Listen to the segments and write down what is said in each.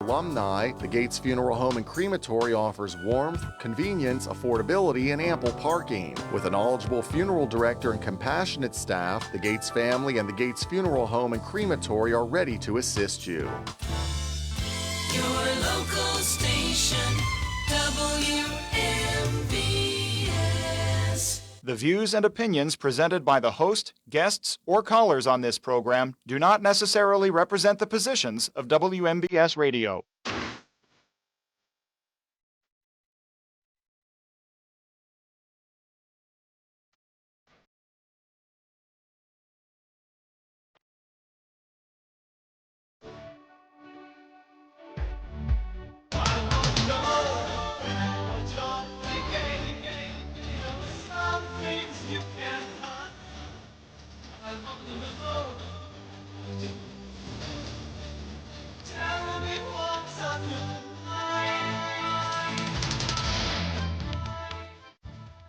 Alumni, the Gates Funeral Home and Crematory offers warmth, convenience, affordability, and ample parking. With a knowledgeable funeral director and compassionate staff, the Gates family and the Gates Funeral Home and Crematory are ready to assist you. Your local station, WMBS. The views and opinions presented by the host, guests, or callers on this program do not necessarily represent the positions of WMBS Radio.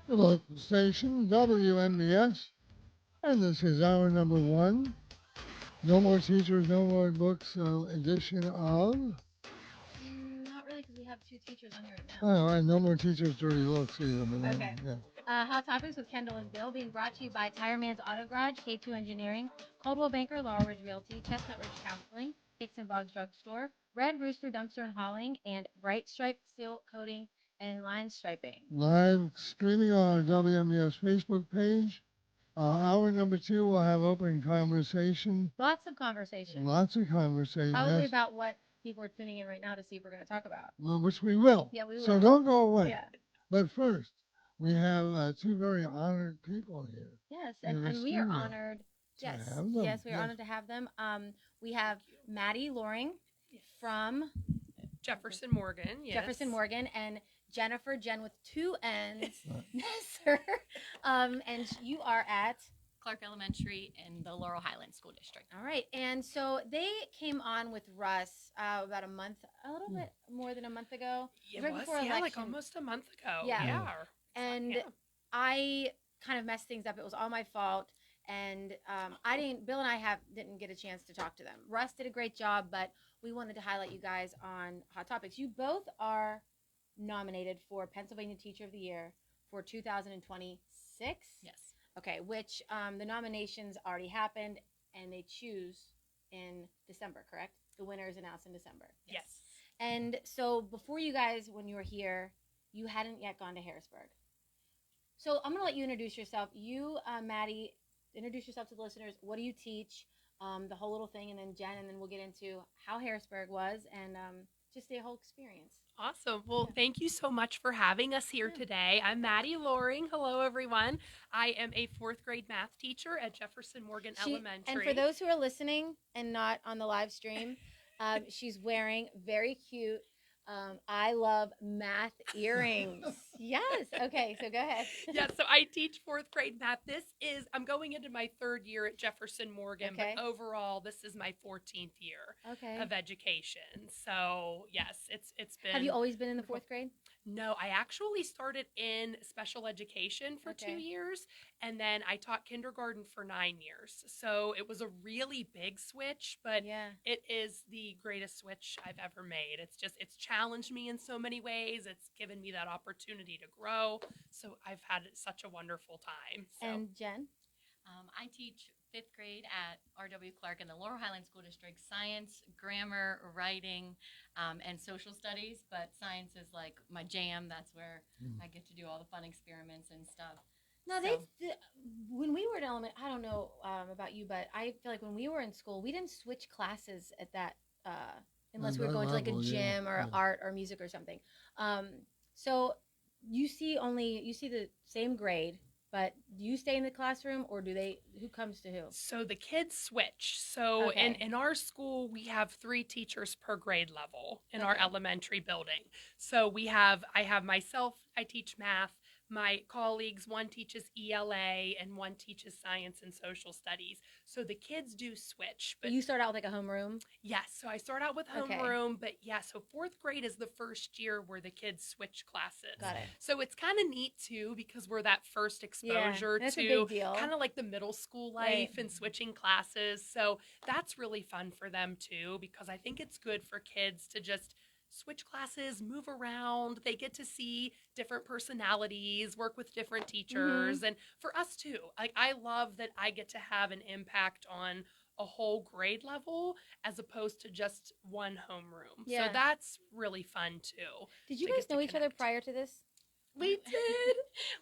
The local station, WMBS, and this is hour number 1. No More Teachers, No More Books edition of... Not really, because we have 2 teachers on here right now. Oh, and No More Teachers, Dirty Looks either. But Okay. Yeah. Hot Topics with Kendall and Bill, being brought to you by Tire Man's Auto Garage, K2 Engineering, Coldwell Banker, Laurel Ridge Realty, Chestnut Ridge Counseling, Dixon Boggs Drug Store, Red Rooster Dumpster and Hauling, and Bright Stripe Seal Coating and Line Striping. Live streaming on our WMBS Facebook page. Hour number 2, we'll have open conversation. Lots of conversation. Lots of conversation. Probably Yes. about what people are tuning in right now to see if we're going to talk about. Well, which we will. Yeah, we will. So don't go away. Yeah. But first, we have 2 very honored people here. Yes, in and the we are studio honored. to Yes, have them. yes, we are Yes. honored to have them. We have Maddie Loring from Jefferson Morgan, yes. Jefferson Morgan, and Jennifer, Jen with 2 N's, Messer. And you are at Clark Elementary in the Laurel Highlands School District. all right. And so they came on with Russ about a little bit more than a month ago. It right was, before like election. almost a month ago. Yeah. And Yeah. I kind of messed things up. It was all my fault. And Bill and I didn't get a chance to talk to them. Russ did a great job, but we wanted to highlight you guys on Hot Topics. You both are nominated for Pennsylvania Teacher of the Year for 2026. Yes. Okay, which the nominations already happened, and they choose in December, correct? The winner is announced in December. Yes. And so before you guys, when you were here, you hadn't yet gone to Harrisburg. So I'm going to let you introduce yourself. You, Maddie, introduce yourself to the listeners. What do you teach? The whole little thing, and then Jen, and then we'll get into how Harrisburg was and just the whole experience. Awesome. Well, thank you so much for having us here today. I'm Maddie Loring. Hello, everyone. I am a 4th grade math teacher at Jefferson Morgan Elementary. And for those who are listening and not on the live stream, she's wearing very cute I love math earrings. Yes. Okay, so go ahead. Yeah, so I teach 4th grade math. I'm going into my 3rd year at Jefferson Morgan, Okay. but overall, this is my 14th year Okay. of education. So, yes, it's been... Have you always been in the 4th grade? No, I actually started in special education for 2 years, and then I taught kindergarten for 9 years. So it was a really big switch, but it is the greatest switch I've ever made. It's challenged me in so many ways. It's given me that opportunity to grow. So I've had such a wonderful time. So. And Jen? I teach 5th grade at R.W. Clark in the Laurel Highlands School District, science, grammar, writing, and social studies. But science is like my jam. That's where I get to do all the fun experiments and stuff. No, when we were in elementary, I don't know about you, but I feel like when we were in school, we didn't switch classes at that, unless we were going to like a gym or art or music or something. So you see the same grade, but do you stay in the classroom or who comes to who? So the kids switch. So in our school, we have 3 teachers per grade level in our elementary building. So I have myself, I teach math, my colleagues, one teaches ELA and one teaches science and social studies. So the kids do switch. But you start out with like a homeroom? Yes. So I start out with homeroom, but yeah, so fourth grade is the first year where the kids switch classes. Got it. So it's kind of neat too, because we're that first exposure that's to a big deal. kind of like the middle school life and switching classes. So that's really fun for them too, because I think it's good for kids to just switch classes, move around. They get to see different personalities, work with different teachers. And for us too, I love that I get to have an impact on a whole grade level as opposed to just one homeroom. So that's really fun too. Did you guys know each other prior to this? We did.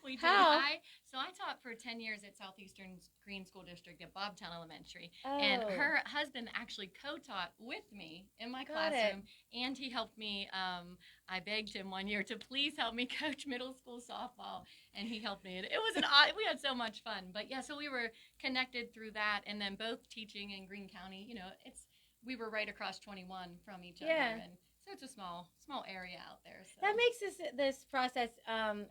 We did. How? I taught for 10 years at Southeastern Green School District at Bobtown Elementary. Oh. And her husband actually co-taught with me in my classroom. And he helped me. I begged him one year to please help me coach middle school softball. And he helped me. And it was we had so much fun. But yeah, so we were connected through that. And then both teaching in Greene County, we were right across 21 from each other. And so it's a small area out there. So. That makes this process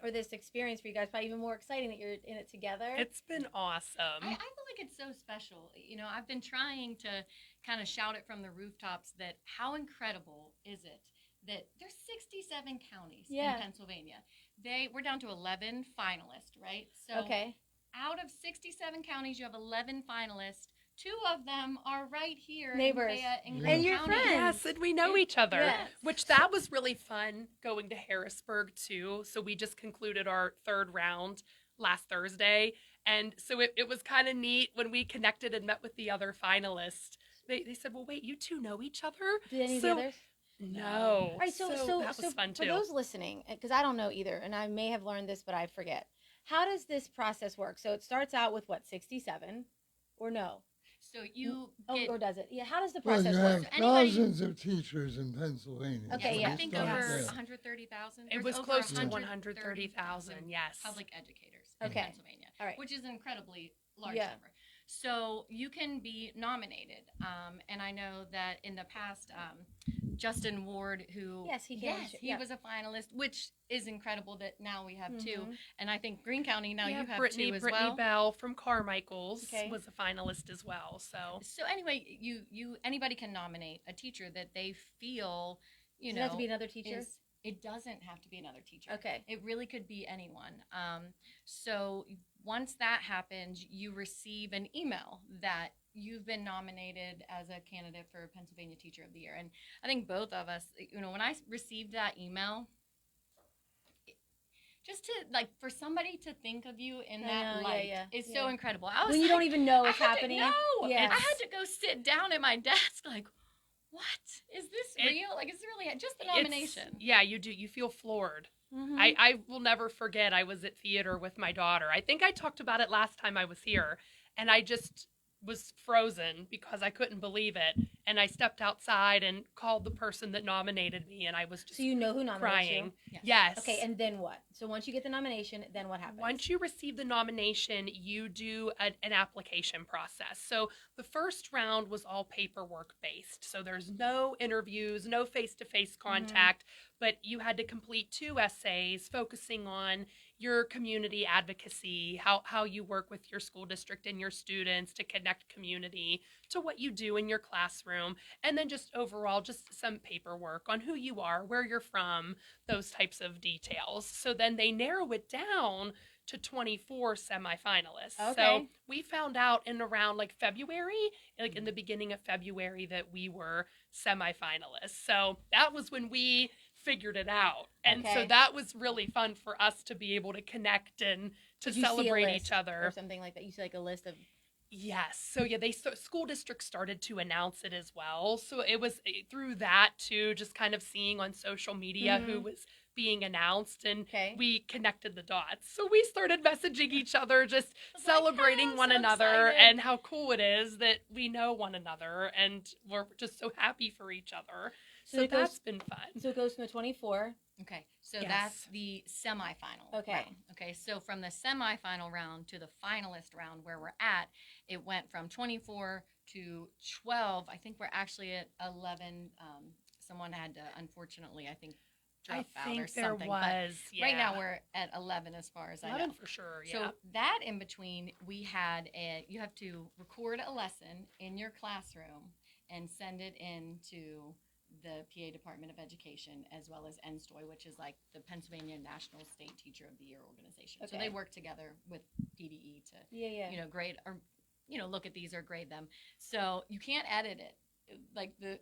or this experience for you guys probably even more exciting that you're in it together. It's been awesome. I feel like it's so special. I've been trying to kind of shout it from the rooftops that how incredible is it that there's 67 counties in Pennsylvania. We're down to 11 finalists, right? So out of 67 counties, you have 11 finalists. 2 of them are right here neighbors in and Greene you're County. friends. Yes, and we know each other, Yes. which that was really fun going to Harrisburg too. So we just concluded our 3rd round last Thursday. And so it was kind of neat when we connected and met with the other finalists. They said, well, wait, you 2 know each other? Did any of the others? No. All right, so that was fun too. For those listening, because I don't know either, and I may have learned this, but I forget. How does this process work? So it starts out with 67 or no? So you or does it? Yeah, how does the Well, process you work? have thousands of teachers in Pennsylvania. Okay, I think over 130,000. It was close to 130,000, yes. Public educators in Pennsylvania, all right. which is an incredibly large number. So you can be nominated, and I know that in the past, Justin Ward, who he was a finalist, which is incredible that now we have 2, and I think Greene County now you have Brittany, 2 as Brittany well. Bell from Carmichael's was a finalist as well. So anyway, you anybody can nominate a teacher that they feel Does it have to be another teacher? It doesn't have to be another teacher. Okay. It really could be anyone. So once that happens, you receive an email that you've been nominated as a candidate for Pennsylvania Teacher of the Year. And I think both of us, when I received that email, just to for somebody to think of you in that light is so incredible. I was when you don't even know it's happening. I had to go sit down at my desk what? Is this real? Is it really just the nomination? Yeah, you do. You feel floored. Mm-hmm. I will never forget, I was at theater with my daughter. I think I talked about it last time I was here, and I just was frozen because I couldn't believe it. And I stepped outside and called the person that nominated me, and I was just So you know who nominated crying. you? Yes. Okay, and then what? So once you get the nomination, then what happens? Once you receive the nomination, you do an application process. So the first round was all paperwork based. So there's no interviews, no face-to-face contact, but you had to complete 2 essays focusing on your community advocacy, how you work with your school district and your students to connect community to what you do in your classroom, and then just overall just some paperwork on who you are, where you're from, those types of details. So then they narrow it down to 24 semifinalists. Okay. So we found out in around February, in the beginning of February, that we were semifinalists. So that was when we figured it out. And so that was really fun for us to be able to connect and to celebrate each other. Or something like that. You see a list of... Yes. So school districts started to announce it as well. So it was through that too, just kind of seeing on social media who was being announced, and we connected the dots. So we started messaging each other, just celebrating one another, and how cool it is that we know one another, and we're just so happy for each other. So that's been fun. So it goes from the 24. Okay, so that's the semifinal. Okay. round. Okay, so from the semifinal round to the finalist round where we're at, it went from 24 to 12. I think we're actually at 11. Someone had to, unfortunately, I think, dropout think or something. there was. But right now we're at 11 as far as I know. 11 for sure. Yeah. So that in between, you have to record a lesson in your classroom and send it in to the PA Department of Education, as well as NSTOY, which is like the Pennsylvania National State Teacher of the Year organization. So they work together with PDE to, grade or, look at these or grade them. So you can't edit it. Like the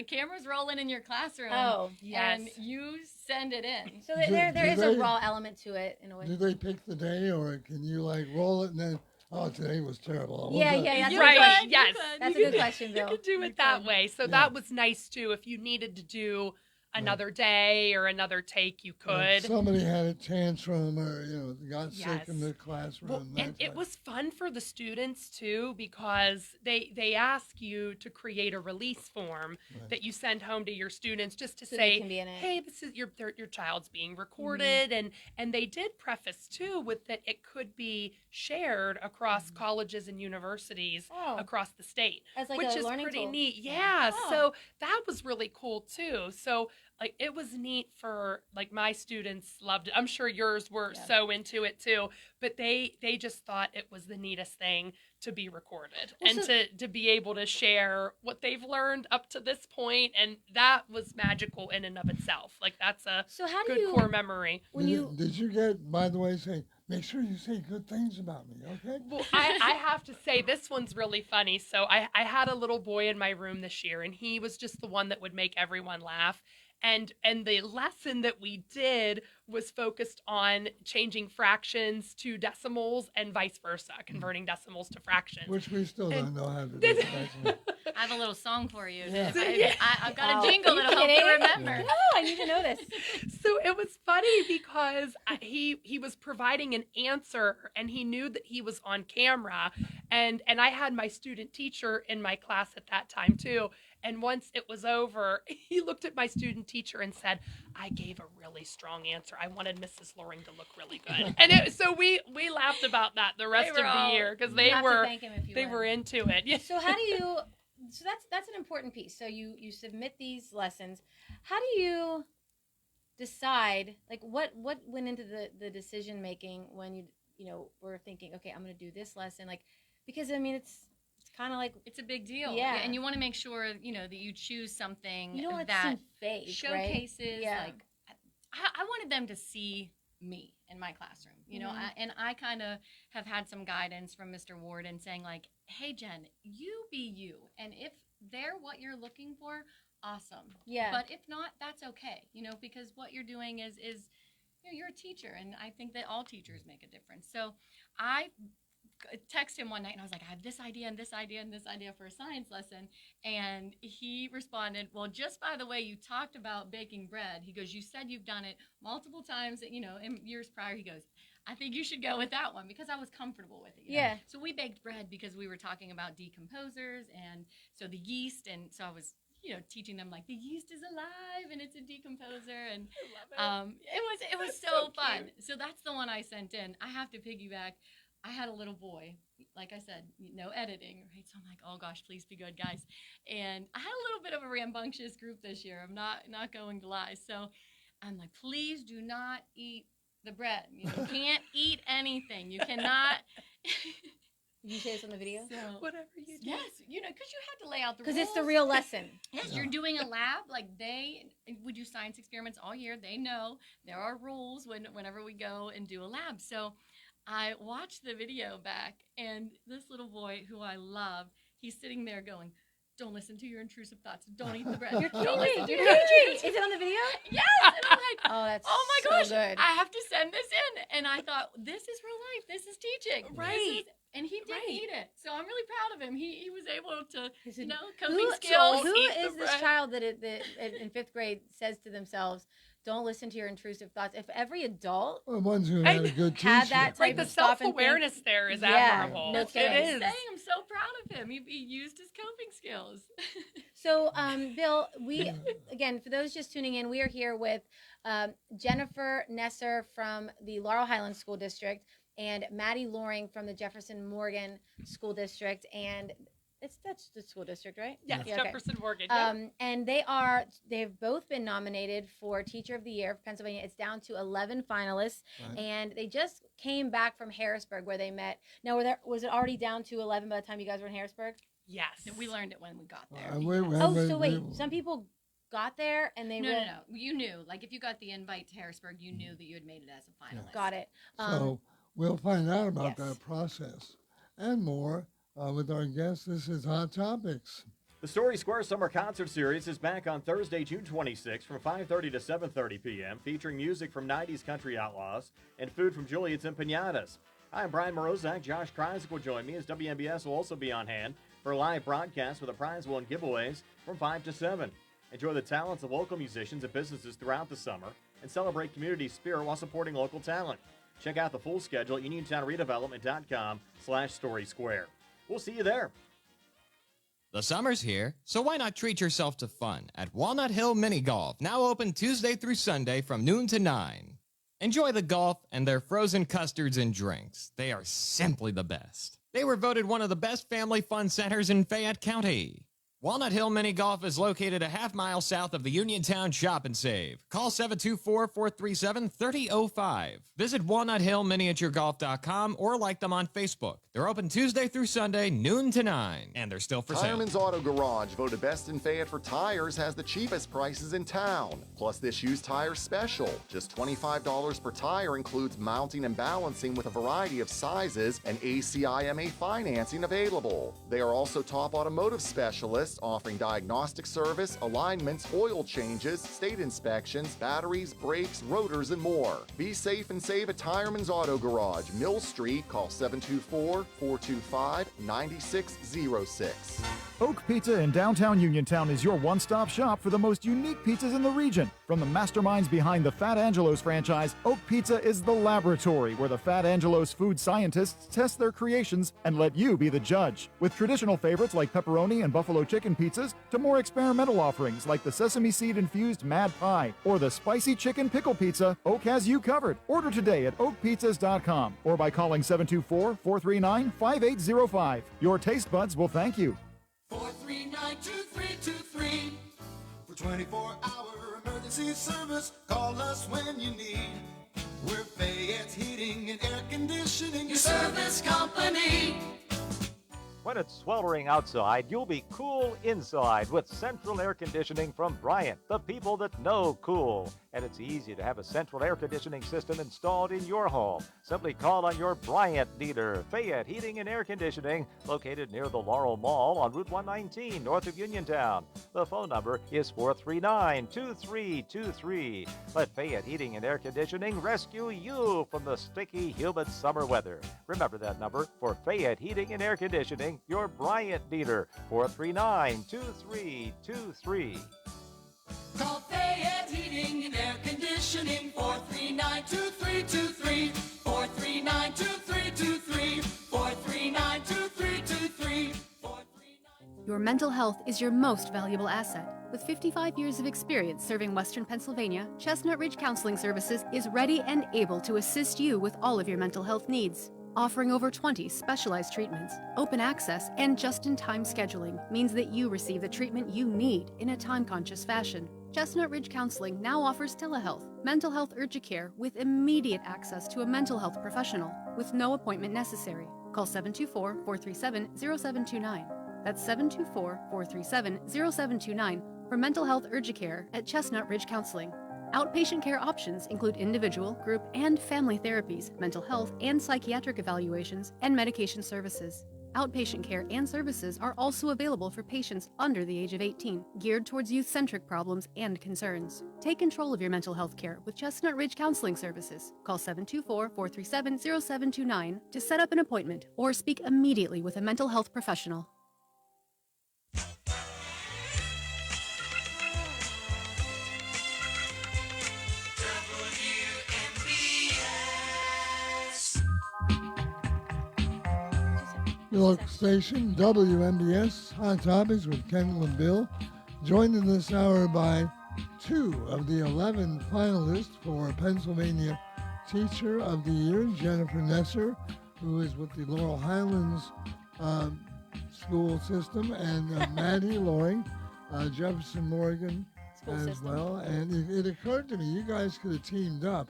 camera's rolling in your classroom. Oh, yes. And you send it in. So there is a raw element to it in a way. Do they pick the day, or can you like roll it and then, oh, today was terrible? Yeah, That's right. Right. Yes. That's a good question, Bill. You could do it that way. So that was nice too. If you needed to do another day or another take, you could. Like somebody had a tantrum or, got sick in the classroom. Well, and it was fun for the students too, because they ask you to create a release form that you send home to your students just to say, hey, this is your child's being recorded. And they did preface too with that it could be shared across colleges and universities across the state, as like which a is learning pretty tool. neat. Yeah. So that was really cool too. So like it was neat for like my students loved it. I'm sure yours were so into it too, but they just thought it was the neatest thing to be recorded and to be able to share what they've learned up to this point, and that was magical in and of itself. Like that's a good core memory. Did you get, by the way, say, make sure you say good things about me, okay? Well, I have to say this one's really funny. So I had a little boy in my room this year, and he was just the one that would make everyone laugh. And the lesson that we did was focused on changing fractions to decimals and vice versa, converting decimals to fractions. Which we still don't know how to do. I have a little song for you. Yeah. I've got a jingle that'll help you remember. Oh, I need to know this. So it was funny because he was providing an answer, and he knew that he was on camera, and I had my student teacher in my class at that time too. And once it was over, he looked at my student teacher and said, I gave a really strong answer. I wanted Mrs. Loring to look really good. And so we laughed about that the rest of the year, because they were into it. Yeah. So how do you, so that's an important piece. So you submit these lessons. How do you decide, like what went into the decision making when you were thinking, okay, I'm going to do this lesson? Like, because I mean, it's kind of like it's a big deal. Yeah. And you want to make sure, that you choose something that fake, showcases, right? like, I wanted them to see me in my classroom, and I kind of have had some guidance from Mr. Ward in saying like, hey, Jen, you be you. And if they're what you're looking for, awesome. Yeah. But if not, that's okay, because what you're doing is you're a teacher. And I think that all teachers make a difference. So I text him one night and I was like, I have this idea and this idea and this idea for a science lesson. And he responded, well, just by the way you talked about baking bread, he goes, you said you've done it multiple times, in years prior. He goes, I think you should go with that one, because I was comfortable with it. Yeah. So we baked bread because we were talking about decomposers, and so the yeast, and so I was teaching them like the yeast is alive and it's a decomposer, and I love it. It was so fun. So that's the one I sent in. I have to piggyback. I had a little boy, like I said, no editing, right? So I'm like, oh gosh, please be good, guys. And I had a little bit of a rambunctious group this year. I'm not going to lie. So I'm like, please do not eat the bread. You can't eat anything. You cannot. Did you say this on the video? So, whatever you do. Yes, because you had to lay out the rules. Because it's the real lesson. Yes, you're doing a lab. Like we do science experiments all year. They know there are rules whenever we go and do a lab. So I watched the video back, and this little boy who I love, he's sitting there going, don't listen to your intrusive thoughts. Don't eat the bread. You're Don't kidding. listen to You're your kidding. Is it on the video? Yes. And I'm like, oh, that's oh my so gosh, good. I have to send this in. And I thought, this is real life. This is teaching. Right. And he didn't eat it. So I'm really proud of him. He was able to, coping who skills. is this child that in fifth grade says to themselves, don't listen to your intrusive thoughts? If every adult the ones who had a good teacher. had that type the of stop and self-awareness think, there is admirable. No It kidding. is. I'm so proud of him. He used his coping skills. So, Bill, again, for those just tuning in, we are here with Jennifer Nesser from the Laurel Highlands School District and Maddie Loring from the Jefferson Morgan School District. And That's the school district, right? Yes, Yeah, okay. Jefferson Morgan. Yep. And they've both been nominated for Teacher of the Year of Pennsylvania. It's down to 11 finalists, and they just came back from Harrisburg where they met. Now, was it already down to 11 by the time you guys were in Harrisburg? Yes. We learned it when we got there. Wait, some people got there and they No. You knew. Like, if you got the invite to Harrisburg, you knew that you had made it as a finalist. Got it. So we'll find out about that process and more with our guest. This is Hot Topics. The Story Square Summer Concert Series is back on Thursday, June 26th from 5:30 to 7:30 p.m., featuring music from 90s country outlaws and food from Juliet's and Pinatas. Hi, I'm Brian Morozak. Josh Kreisig will join me as WMBS will also be on hand for a live broadcast with a prize and giveaways from 5 to 7. Enjoy the talents of local musicians and businesses throughout the summer and celebrate community spirit while supporting local talent. Check out the full schedule at uniontownredevelopment.com/storysquare. We'll see you there. The summer's here, so why not treat yourself to fun at Walnut Hill Mini Golf, now open Tuesday through Sunday from noon to 9. Enjoy the golf and their frozen custards and drinks. They are simply the best. They were voted one of the best family fun centers in Fayette County. Walnut Hill Mini Golf is located a half-mile south of the Uniontown Shop and Save. Call 724-437-3005. Visit walnuthillminiaturegolf.com or like them on Facebook. They're open Tuesday through Sunday, noon to 9, and they're still for sale. Tireman's Auto Garage, voted best in Fayette for tires, has the cheapest prices in town. Plus this used tire special. Just $25 per tire includes mounting and balancing with a variety of sizes and ACIMA financing available. They are also top automotive specialists, offering diagnostic service, alignments, oil changes, state inspections, batteries, brakes, rotors, and more. Be safe and save at Tireman's Auto Garage, Mill Street. Call 724-425-9606. Oak Pizza in downtown Uniontown is your one-stop shop for the most unique pizzas in the region. From the masterminds behind the Fat Angelo's franchise, Oak Pizza is the laboratory where the Fat Angelo's food scientists test their creations and let you be the judge. With traditional favorites like pepperoni and buffalo chicken pizzas to more experimental offerings like the sesame seed-infused Mad Pie or the spicy chicken pickle pizza, Oak has you covered. Order today at oakpizzas.com or by calling 724-439-5805. Your taste buds will thank you. 439-2323 for 24-hour emergency service. Call us when you need. We're Fayette's Heating and Air Conditioning, your service company. When it's sweltering outside, you'll be cool inside with central air conditioning from Bryant, the people that know cool. And it's easy to have a central air conditioning system installed in your home. Simply call on your Bryant dealer, Fayette Heating and Air Conditioning, located near the Laurel Mall on Route 119, north of Uniontown. The phone number is 439-2323. Let Fayette Heating and Air Conditioning rescue you from the sticky, humid summer weather. Remember that number for Fayette Heating and Air Conditioning, your Bryant dealer, 439-2323. Call Fayette Heating and Air Conditioning, 439-2323, 439-2323, 439-2323. Your mental health is your most valuable asset. With 55 years of experience serving Western Pennsylvania, Chestnut Ridge Counseling Services is ready and able to assist you with all of your mental health needs. Offering over 20 specialized treatments, open access, and just-in-time scheduling means that you receive the treatment you need in a time-conscious fashion. Chestnut Ridge Counseling now offers telehealth, mental health urgent care with immediate access to a mental health professional with no appointment necessary. Call 724-437-0729. That's 724-437-0729 for mental health urgent care at Chestnut Ridge Counseling. Outpatient care options include individual, group, and family therapies, mental health and psychiatric evaluations, and medication services. Outpatient care and services are also available for patients under the age of 18, geared towards youth-centric problems and concerns. Take control of your mental health care with Chestnut Ridge Counseling Services. Call 724-437-0729 to set up an appointment or speak immediately with a mental health professional. Your local station, WMBS, Hot Topics with Kendall and Bill, joined in this hour by 2 of the 11 finalists for Pennsylvania Teacher of the Year, Jennifer Nesser, who is with the Laurel Highlands school system, and Maddie Loring, Jefferson Morgan School as system. well. And it occurred to me, you guys could have teamed up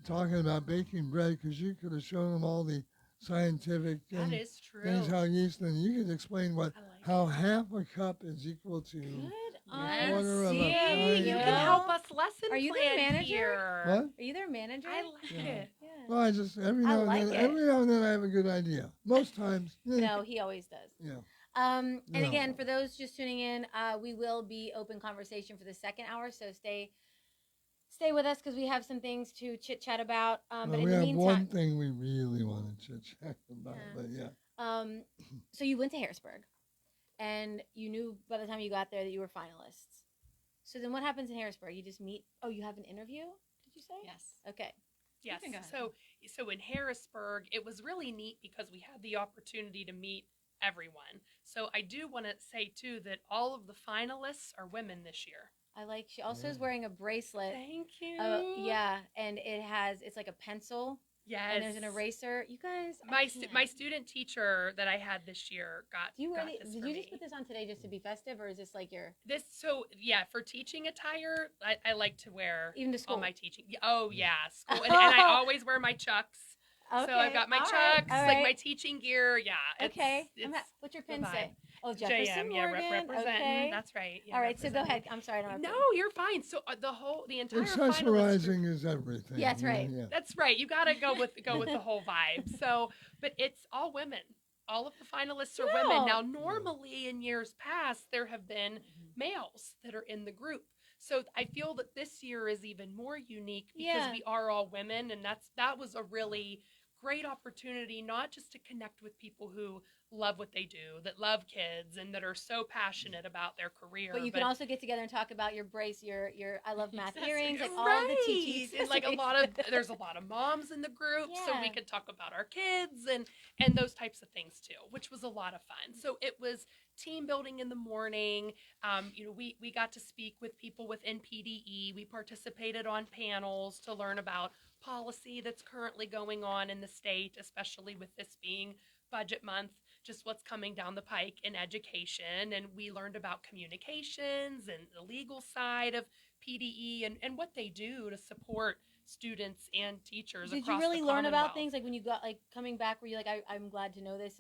talking about baking bread because you could have shown them all the scientific That is true. things, how yeast, and you could explain how half a cup is equal to Good a on quarter of a See, pint. you Yeah. can help us lesson Are you the plan manager? here. What? Are you their manager? I like it. Yeah. Well, I just every I now like and then, it. every now and then I have a good idea. Most times, No, he always does. yeah. And No. again, for those just tuning in, we will be open conversation for the second hour, so stay with us because we have some things to chit chat about. But Well, in we the have meantime, one thing we really want to chit chat about, Yeah. but yeah. so you went to Harrisburg, and you knew by the time you got there that you were finalists. So then, what happens in Harrisburg? You just meet. Oh, you have an interview. Did you say? Yes. Okay. Yes. can go ahead. So in Harrisburg, it was really neat because we had the opportunity to meet everyone. So I do want to say too that all of the finalists are women this year. I like. She also is wearing a bracelet. Thank you. Yeah, and it's like a pencil. Yes. And there's an eraser. You guys. My student teacher that I had this year got. Do you got really? this Did for you me. just put this on today just to be festive, or is this like your? This for teaching attire, I like to wear Even to school? all my teaching. Oh yeah, school, and I always wear my chucks. Okay. So I've got my all chucks, right, all like right. my teaching gear. Yeah. Okay. It's What's your the pin say? vibe. Oh, Jefferson JM, yeah, Morgan. representing. Okay. That's right. Yeah, all right. So go representing. ahead. I'm sorry. I don't have No, to. you're fine. So the entire Accessorizing finalist is everything. Yeah, that's right. Yeah. That's right. You got to go with the whole vibe. So, but it's all women. All of the finalists are women. Now, normally in years past, there have been males that are in the group. So I feel that this year is even more unique because we are all women, and that was a really great opportunity, not just to connect with people who love what they do, that love kids, and that are so passionate about their career. But you can also get together and talk about your brace, your I love math earrings, like all right. the teaching. And like there's a lot of moms in the group, so we could talk about our kids and those types of things too, which was a lot of fun. So it was team building in the morning. We got to speak with people within PDE. We participated on panels to learn about policy that's currently going on in the state, especially with this being budget month, just what's coming down the pike in education. And we learned about communications and the legal side of PDE and what they do to support students and teachers across the Did you really learn about Commonwealth. things like when you got like coming back? Were you like, I'm glad to know this,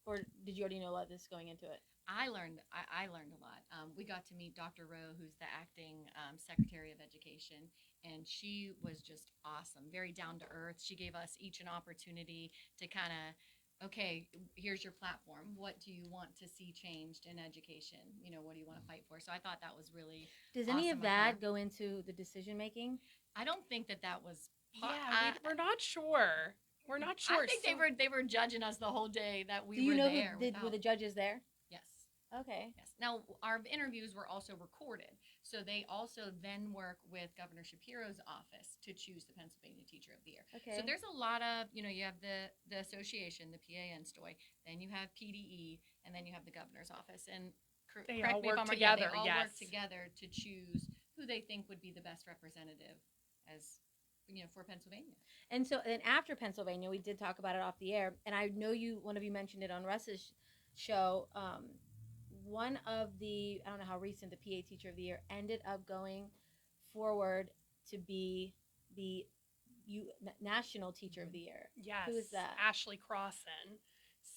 or did you already know a lot of this going into it? I learned a lot. We got to meet Dr. Rowe, who's the acting Secretary of Education, and she was just awesome, very down to earth. She gave us each an opportunity to kind of, okay, here's your platform. What do you want to see changed in education? What do you want to fight for? So I thought that was really Does awesome any of that her. go into the decision making? I don't think that was. We're not sure. We're not sure. I think they were judging us the whole day that we Do you were know there. were the judges there? Yes. Okay. Yes. Now, our interviews were also recorded, so they also then work with Governor Shapiro's office to choose the Pennsylvania Teacher of the Year. Okay. So there's a lot of, you have the association, the PAN STOY, then you have PDE, and then you have the governor's office. And They correct all me if work I'm wrong, together, they all work yes. together to choose who they think would be the best representative as, for Pennsylvania. And so then after Pennsylvania, we did talk about it off the air, and I know one of you mentioned it on Russ's show. One of the, I don't know how recent, the PA Teacher of the Year ended up going forward to be the National Teacher of the Year. Yes. Who is that? Ashley Crossan.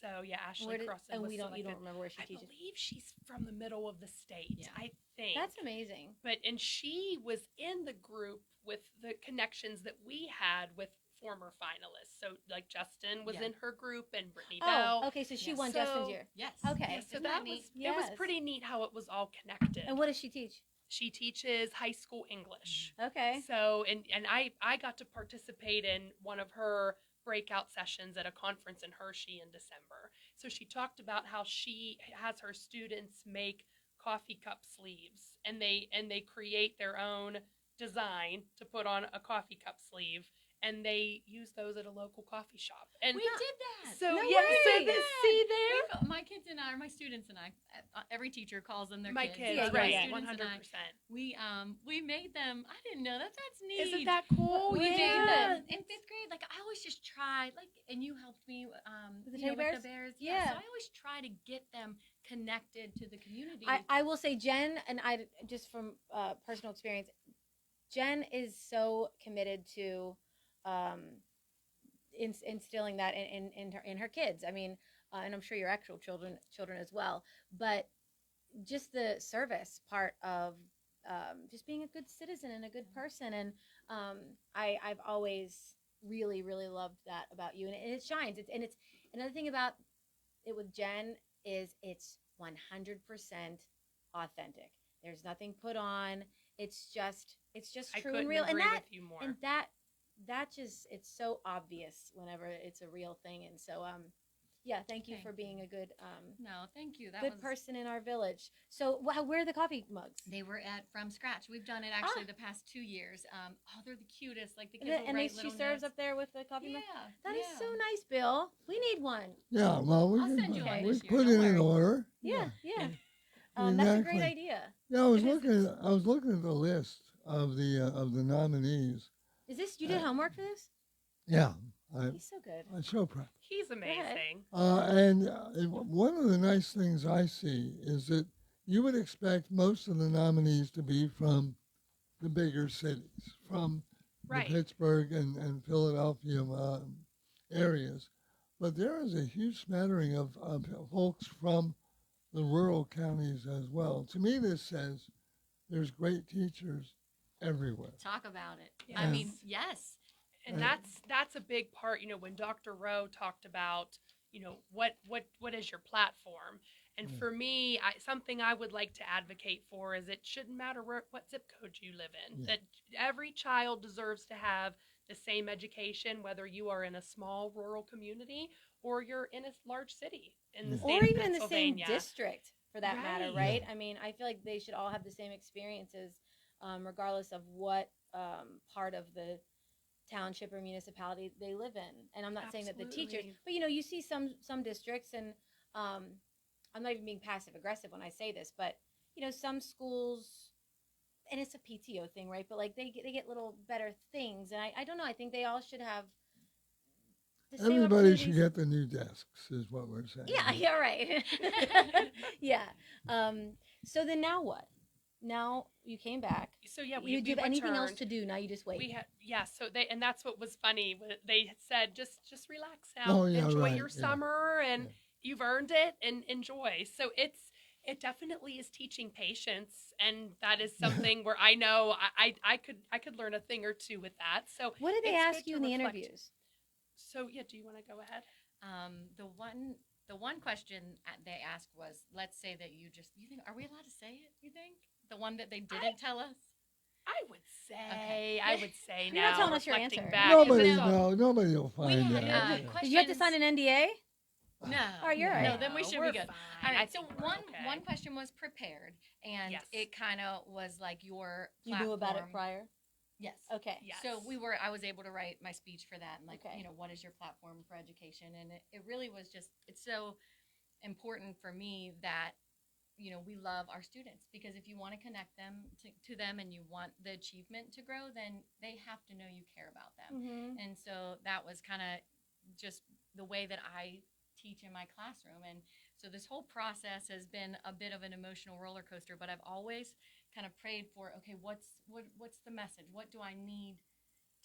So yeah, Ashley Crossan. And was you don't selected. remember where she I teaches? believe she's from the middle of the state. Yeah. I think. That's amazing. And she was in the group with the connections that we had with former finalists. So like Justin was in her group and Brittany Bell. Oh, okay, so she won Justin's year. Yes. Okay. Yeah, so Isn't that that was neat? it was pretty neat how it was all connected. And what does she teach? She teaches high school English. Okay. So and I got to participate in one of her breakout sessions at a conference in Hershey in December. So she talked about how she has her students make coffee cup sleeves and they create their own design to put on a coffee cup sleeve and they use those at a local coffee shop. And we did that. So No yeah, so way. see there. My kids and I, or my students and I, every teacher calls them their My kids. kids, So right? my 100%. students and we made them. I didn't know that's neat. Isn't that cool? We made Yeah. them in 5th grade. Like I always just try, like, and you helped me With the you know, teddy with the bears? bears. Yeah. So I always try to get them connected to the community. I will say Jen, and I just from personal experience, Jen is so committed to instilling that in her kids. I mean, and I'm sure your actual children as well. But just the service part of just being a good citizen and a good person, and I've always really loved that about you, and it shines. It's another thing about it with Jen is it's 100% authentic. There's nothing put on. It's just true and real, agree and that with you more. and that just it's so obvious whenever it's a real thing. And so yeah, thank you for being a good no, thank you. That good was, person in our village. So where are the coffee mugs? They were at From Scratch. We've done it actually the past 2 years. They're the cutest. Like the kids will write little she serves notes. up there with the coffee mug. Yeah, That is so nice, Bill. We need one. Yeah, well, we I'll can send you one we this year, put don't it in worry. order. Yeah. That's a Exactly. great idea. Yeah, I was looking at the list of the nominees. Is this you did homework for this? Yeah, He's so good. I'm so proud. He's amazing. And one of the nice things I see is that you would expect most of the nominees to be from the bigger cities, from Right. the Pittsburgh and Philadelphia areas. But there is a huge smattering of folks from the rural counties as well. To me, this says there's great teachers everywhere. Talk about it. Yes. I mean, yes. And that's a big part, you know, when Dr. Rowe talked about, you know, what is your platform? And for me, something I would like to advocate for is it shouldn't matter what zip code you live in. Yeah. That every child deserves to have the same education, whether you are in a small rural community or you're in a large city in the state Or of even in the same Pennsylvania. district for that matter, Right. right? I mean, I feel like they should all have the same experiences, regardless of what part of the township or municipality they live in. And I'm not saying that the teachers, Absolutely. but you know, you see some districts, and I'm not even being passive aggressive when I say this, but you know, some schools, and it's a PTO thing, right? But like they get little better things, and I don't know. I think they all should have. The same Everybody should opportunities. get the new desks, is what we're saying. Yeah, you're right. Yeah. So then now what? Now you came back. So yeah, You do we have anything else returned. to do? Now you just wait. We had so that's what was funny. They said just relax now, Oh, yeah, enjoy right, your yeah. summer, and Yeah. you've earned it, and enjoy. So it definitely is teaching patience, and that is something where I know I could learn a thing or two with that. So What did they it's ask good you to in the reflect. interviews? So yeah, do you want to go ahead? The one question they asked was, let's say that you think, are we allowed to say it? You think the one that they didn't tell us? I would say Okay. I would say You're not now telling us your reflecting answer. back. Nobody, is it- nobody will We find had out. questions. Did you have to sign an NDA? No. Oh, you're right. No, then we should we're be good. fine. All I right. So think we're okay. one question was prepared, and Yes. it kind of was like your You knew about it platform. prior. Yes. Okay. Yes. So I was able to write my speech for that, and like, Okay. you know, what is your platform for education? And it really was just, it's so important for me that, you know, we love our students, because if you want to connect them to them and you want the achievement to grow, then they have to know you care about them. Mm-hmm. And so that was kind of just the way that I teach in my classroom. And so this whole process has been a bit of an emotional roller coaster, but I've always kind of prayed for, okay, what's the message? What do I need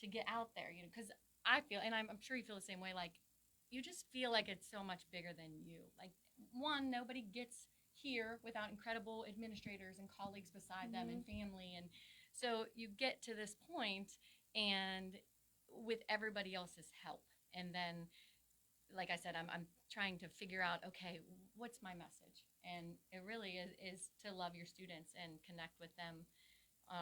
to get out there? You know, because I feel, and I'm sure you feel the same way, like you just feel like it's so much bigger than you. Like, one, nobody gets here without incredible administrators and colleagues beside them and family. And so you get to this point and with everybody else's help. And then, like I said, I'm trying to figure out, okay, what's my message? And it really is to love your students and connect with them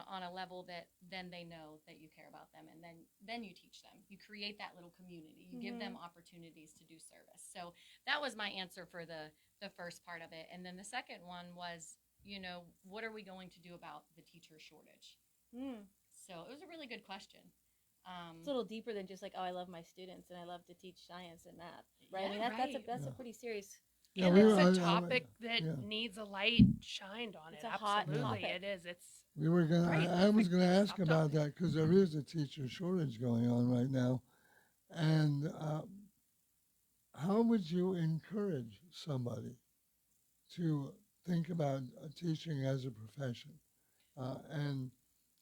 on a level that then they know that you care about them, and then you teach them. You create that little community. You give them opportunities to do service. So that was my answer for the first part of it. And then the second one was, you know, what are we going to do about the teacher shortage? So it was a really good question. It's a little deeper than just like, oh, I love my students and I love to teach science and math, right? I mean, that's a pretty serious. Yeah, and it's a topic that needs a light shined on It's it. a hot Absolutely, topic. it is. I was gonna ask about that because there is a teacher shortage going on right now, and how would you encourage somebody to think about teaching as a profession, and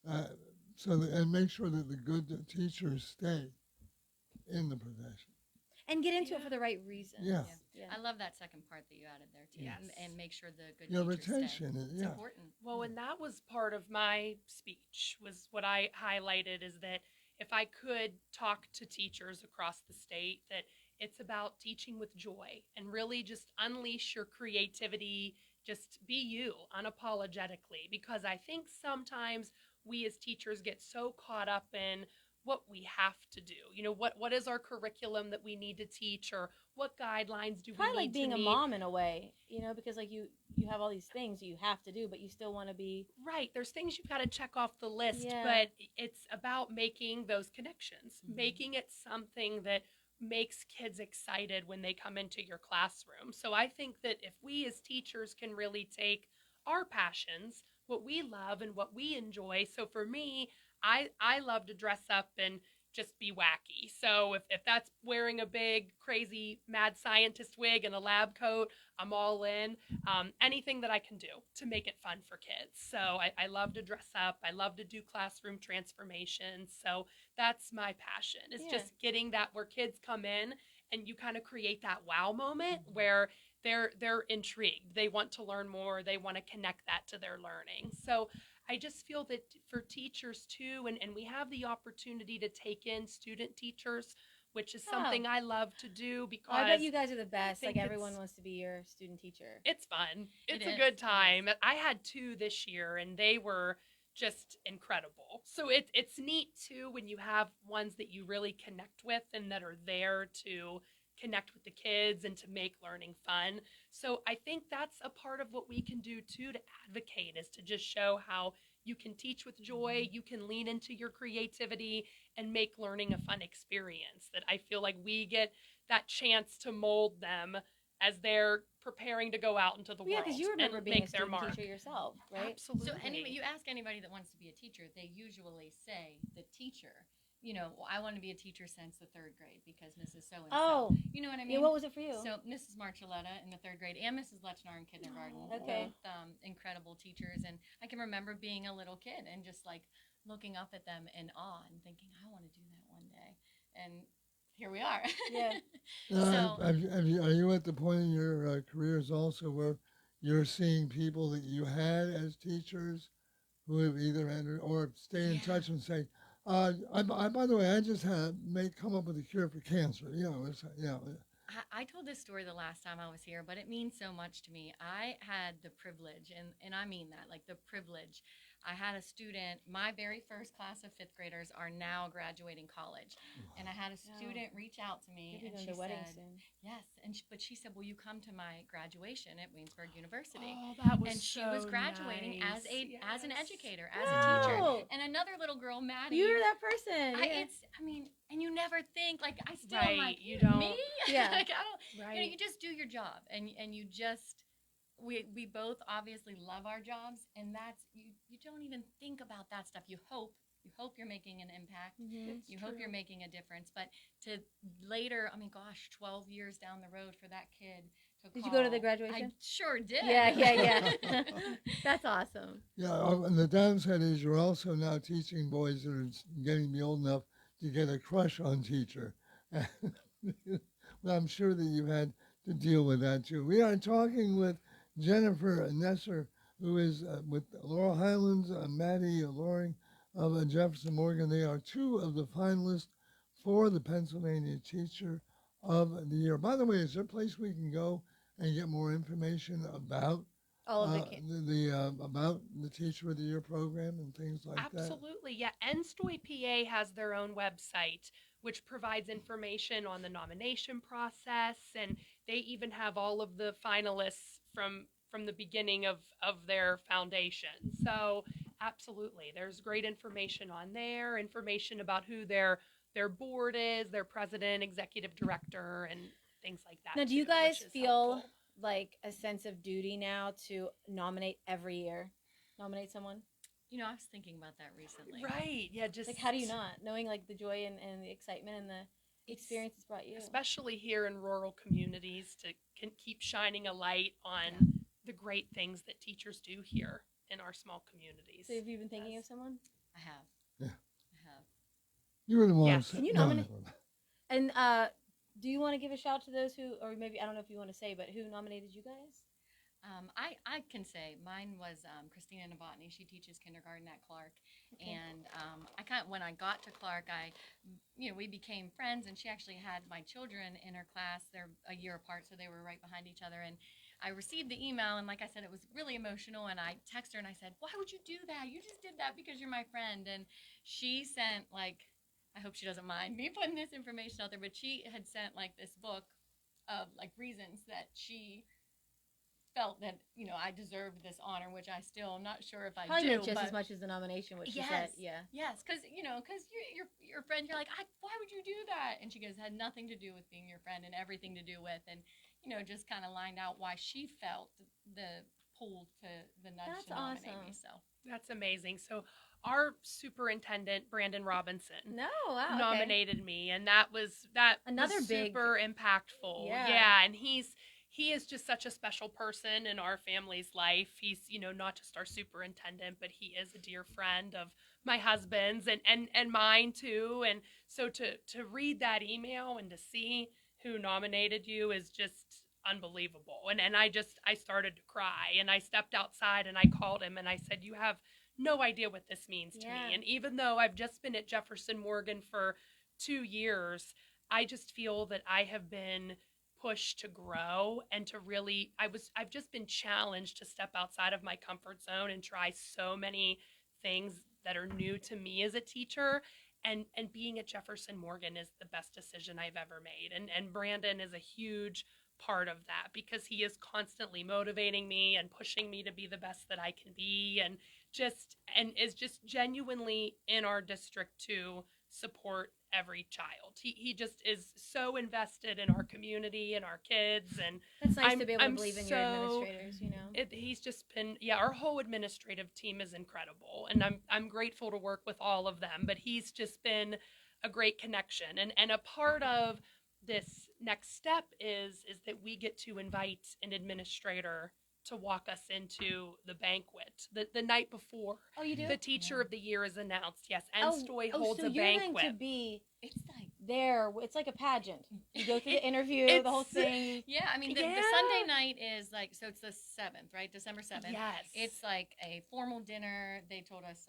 uh, and make sure that the good teachers stay in the profession? And get into it for the right reasons. Yeah. I love that second part that you added there too. Yes. And make sure the good Yeah, teachers retention stay. is- It's yeah. important. Well, and that was part of my speech, was what I highlighted, is that if I could talk to teachers across the state, that it's about teaching with joy and really just unleash your creativity, just be you unapologetically, because I think sometimes we as teachers get so caught up in what we have to do. You know, what is our curriculum that we need to teach, or what guidelines do we Kind of need like being to a meet? mom in a way, you know, because like you have all these things you have to do, but you still want to be Right. There's things you've got to check off the list, Yeah. but it's about making those connections, making it something that makes kids excited when they come into your classroom. So I think that if we as teachers can really take our passions, what we love and what we enjoy. So for me, I love to dress up and just be wacky. So if that's wearing a big, crazy, mad scientist wig and a lab coat, I'm all in. Anything that I can do to make it fun for kids. So I love to dress up. I love to do classroom transformations. So that's my passion. It's Yeah. just getting that where kids come in and you kind of create that wow moment where they're intrigued. They want to learn more. They want to connect that to their learning. So I just feel that for teachers too, and we have the opportunity to take in student teachers, which is something I love to do because I bet you guys are the best. think Like everyone it's- wants to be your student teacher. It's fun. It's It a is. good time. I had 2 this year and they were just incredible. So it's neat too when you have ones that you really connect with and that are there to connect with the kids and to make learning fun. So I think that's a part of what we can do too to advocate, is to just show how you can teach with joy, you can lean into your creativity and make learning a fun experience. That I feel like we get that chance to mold them as they're preparing to go out into the Well, yeah, world because you remember and being a make their student mark. teacher yourself, right? Absolutely. So you ask anybody that wants to be a teacher, they usually say the teacher. You know, well, I want to be a teacher since the 3rd grade because Mrs. So-and-so. Oh. You know what I mean? Yeah, what was it for you? So Mrs. Marcelletta in the 3rd grade and Mrs. Lechnar in kindergarten. Okay. Both incredible teachers. And I can remember being a little kid and just like looking up at them in awe and thinking, I want to do that one day. And here we are. Yeah. So- Are you at the point in your careers also where you're seeing people that you had as teachers who have either entered or stay in touch and say, by the way, I just may come up with a cure for cancer. I told this story the last time I was here, but it means so much to me. I had the privilege, and I mean that, like the privilege. I had a student, my very first class of 5th graders are now graduating college. And I had a student reach out to me Maybe and going she to wedding said, soon. yes. But she said, will you come to my graduation at Waynesburg University? Oh, that was and she so was graduating nice. as an Yes. educator, as a teacher. Wow. And another little girl, Maddie. You're that person. Yeah. And you never think, like, I still Right, am like, you don't- me? Yeah. Like, I don't, you know, Right. you just do your job and you just, we both obviously love our jobs, and that's, you don't even think about that stuff. You hope you're making an impact. Mhm. You hope you're making a difference, but to later, 12 years down the road for that kid to Did you go to the call- graduation? I sure did. Yeah. That's awesome. Yeah, and the downside is you're also now teaching boys that are getting to be old enough to get a crush on teacher. Well, I'm sure that you've had to deal with that too. We are talking with Jennifer Nesser, who is with Laurel Highlands, Maddie Loring of Jefferson Morgan. They are 2 of the finalists for the Pennsylvania Teacher of the Year. By the way, is there a place we can go and get more information about All of the about the Teacher of the Year program and things like that? Absolutely, yeah. NSTOY PA has their own website, which provides information on the nomination process, and they even have all of the finalists from the beginning of their foundation. So Absolutely. There's great information on there, information about who their board is, their president, executive director, and things like that. Now, do too, you guys which is feel helpful. like a sense of duty now to nominate every year? Nominate someone? You know, I was thinking about that recently. Right. Yeah, just Like, how do you not? Knowing, like, the joy and the excitement and the experience it's brought you. especially here in rural communities, to keep shining a light on the great things that teachers do here in our small communities. So have you been thinking of someone? I have. Yeah. I have. You were the one. Yes. Can you nominate? And do you want to give a shout to those who, or maybe, I don't know if you want to say, but who nominated you guys? I can say mine was Christina Novotny. She teaches kindergarten at Clark, and when I got to Clark, we became friends, and she actually had my children in her class. They're a year apart, so they were right behind each other. And I received the email, and like I said, it was really emotional. And I texted her and I said, "Why would you do that? You just did that because you're my friend." And she sent I hope she doesn't mind me putting this information out there, but she had sent this book of reasons that she felt that I deserved this honor, which I still am not sure if I Probably do. meant just but as much as the nomination, which she yes, said. Yeah. yes, because you're your friend. You're like, why would you do that? And she goes, it had nothing to do with being your friend and everything to do with, and just kind of lined out why she felt the pull to the nudge That's to nominate awesome. me. So That's amazing. So our superintendent, Brandon Robinson, wow, okay. nominated me, and that was Another big- super impactful. Yeah. And he is just such a special person in our family's life. He's, not just our superintendent, but he is a dear friend of my husband's and mine too. And so to read that email and to see who nominated you is just unbelievable. And I started to cry, and I stepped outside and I called him and I said, "You have no idea what this means to me." And even though I've just been at Jefferson Morgan for 2 years, I just feel that I have been pushed to grow and to really, I've just been challenged to step outside of my comfort zone and try so many things that are new to me as a teacher. And being at Jefferson Morgan is the best decision I've ever made. And Brandon is a huge part of that, because he is constantly motivating me and pushing me to be the best that I can be, and is just genuinely in our district to support every child. He just is so invested in our community and our kids, and That's nice to be able to believe in your administrators, he's just been, our whole administrative team is incredible, and I'm grateful to work with all of them, but he's just been a great connection, and a part of this next step is that we get to invite an administrator to walk us into the banquet the night before. Oh, you do? The Teacher of the Year is announced. Yes, Enstoy holds so a you're banquet. going to be there. It's like a pageant. You go through the interview, the whole thing. Yeah, I mean, the Sunday night is so it's the 7th, right? December 7th. Yes. It's like a formal dinner. They told us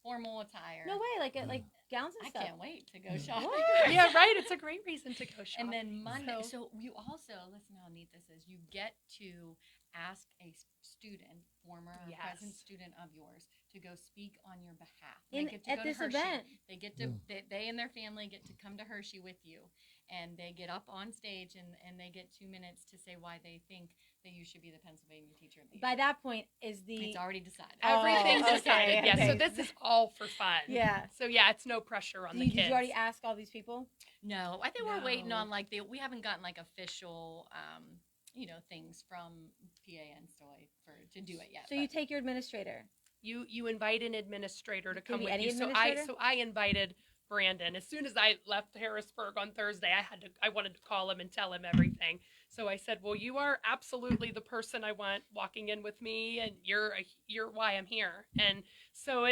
formal attire. No way, like gowns and stuff. I can't wait to go shopping. Yeah, right. It's a great reason to go shopping. And then Monday, so you also, listen how neat this is, you get to ask a student, former or present student of yours, to go speak on your behalf. They get to at go this to Hershey. event. They get to, they and their family get to come to Hershey with you, and they get up on stage and they get 2 minutes to say why they think that you should be the Pennsylvania Teacher of the Year. By that point, it's already decided. Everything's decided. Okay. Yeah, so this is all for fun. Yeah. So it's no pressure on the kids. Did you already ask all these people? No, I think we're waiting on we haven't gotten official things from PA and Stoy to do it yet. So you take your administrator. You invite an administrator to come with any you. administrator? So I invited Brandon. As soon as I left Harrisburg on Thursday, I wanted to call him and tell him everything. So I said, "Well, you are absolutely the person I want walking in with me, and you're why I'm here." And so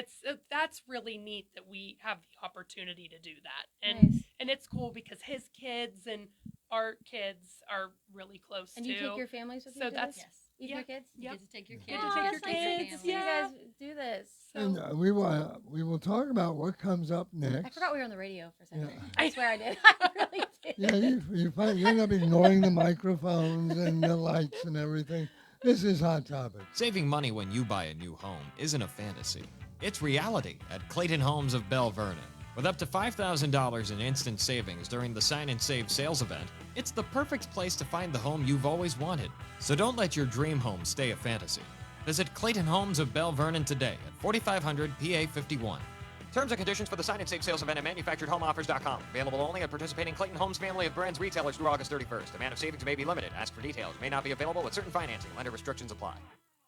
that's really neat that we have the opportunity to do that. And and it's cool because his kids and our kids are really close and too. And you take your families with you? So that's Even your kids? You get to take your kids. Get to take your kids. To see you guys do this. And we will talk about what comes up next. I forgot we were on the radio for a second. Yeah. I swear I did. I really did. Yeah, you end up ignoring the microphones and the lights and everything. This is Hot Topic. Saving money when you buy a new home isn't a fantasy. It's reality at Clayton Homes of Bell Vernon. With up to $5,000 in instant savings during the Sign and Save sales event, it's the perfect place to find the home you've always wanted. So don't let your dream home stay a fantasy. Visit Clayton Homes of Bell Vernon today at 4500 PA 51. Terms and conditions for the Sign and Save sales event at manufacturedhomeoffers.com. Available only at participating Clayton Homes family of brands retailers through August 31st. Amount of savings may be limited. Ask for details. May not be available with certain financing. Lender restrictions apply.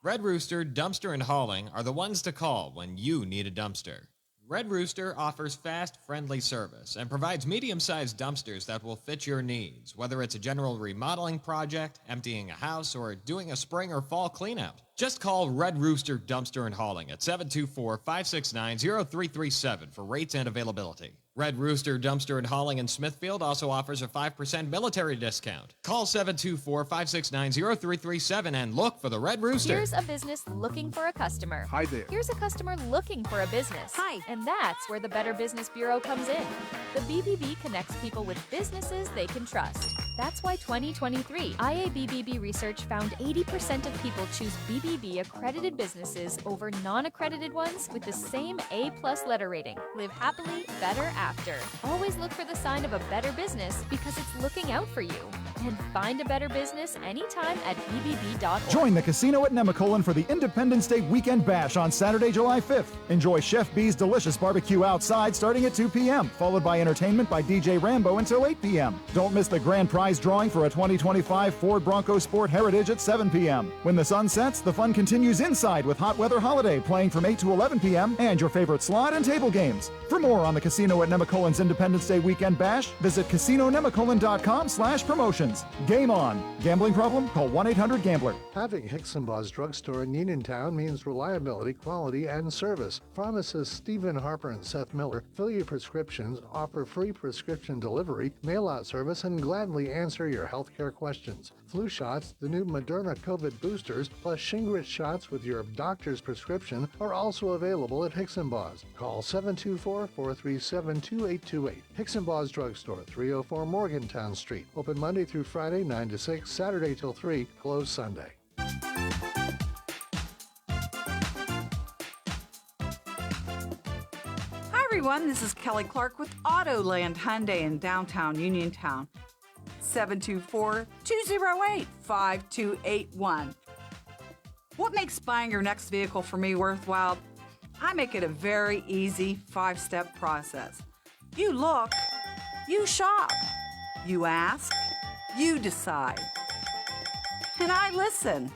Red Rooster Dumpster and Hauling are the ones to call when you need a dumpster. Red Rooster offers fast, friendly service and provides medium-sized dumpsters that will fit your needs, whether it's a general remodeling project, emptying a house, or doing a spring or fall cleanout. Just call Red Rooster Dumpster and Hauling at 724-569-0337 for rates and availability. Red Rooster Dumpster and Hauling in Smithfield also offers a 5% military discount. Call 724-569-0337 and look for the Red Rooster. Here's a business looking for a customer. Hi there. Here's a customer looking for a business. Hi. And that's where the Better Business Bureau comes in. The BBB connects people with businesses they can trust. That's why 2023 IABBB research found 80% of people choose BBB accredited businesses over non-accredited ones with the same A+ letter rating. Live happily, better after. Always look for the sign of a better business because it's looking out for you. And find a better business anytime at bbb.org. Join the casino at Nemacolin for the Independence Day Weekend Bash on Saturday, July 5th. Enjoy Chef B's delicious barbecue outside starting at 2 p.m., followed by entertainment by DJ Rambo until 8 p.m. Don't miss the grand prize drawing for a 2025 Ford Bronco Sport Heritage at 7 p.m. When the sun sets, the fun continues inside with Hot Weather Holiday playing from 8 to 11 p.m. and your favorite slot and table games. For more on the Casino at Nemacolin's Independence Day Weekend Bash, visit CasinoNemacolin.com/promotions. Game on. Gambling problem? Call 1-800-GAMBLER. Having Hicksonbaugh's Drugstore in Uniontown means reliability, quality, and service. Pharmacists Stephen Harper and Seth Miller fill your prescriptions, offer free prescription delivery, mail-out service, and gladly answer your healthcare questions. Flu shots, the new Moderna COVID boosters, plus Shingrix shots with your doctor's prescription are also available at Hicksonbaugh's. Call 724-437-2828. Hicksonbaugh's Drugstore, 304 Morgantown Street. Open Monday through Friday, 9 to 6, Saturday till 3, closed Sunday. Hi everyone, this is Kelly Clark with Autoland Hyundai in downtown Uniontown. 724-208-5281. What makes buying your next vehicle for me worthwhile? I make it a very easy 5-step process. You look, you shop, you ask, you decide. And I listen.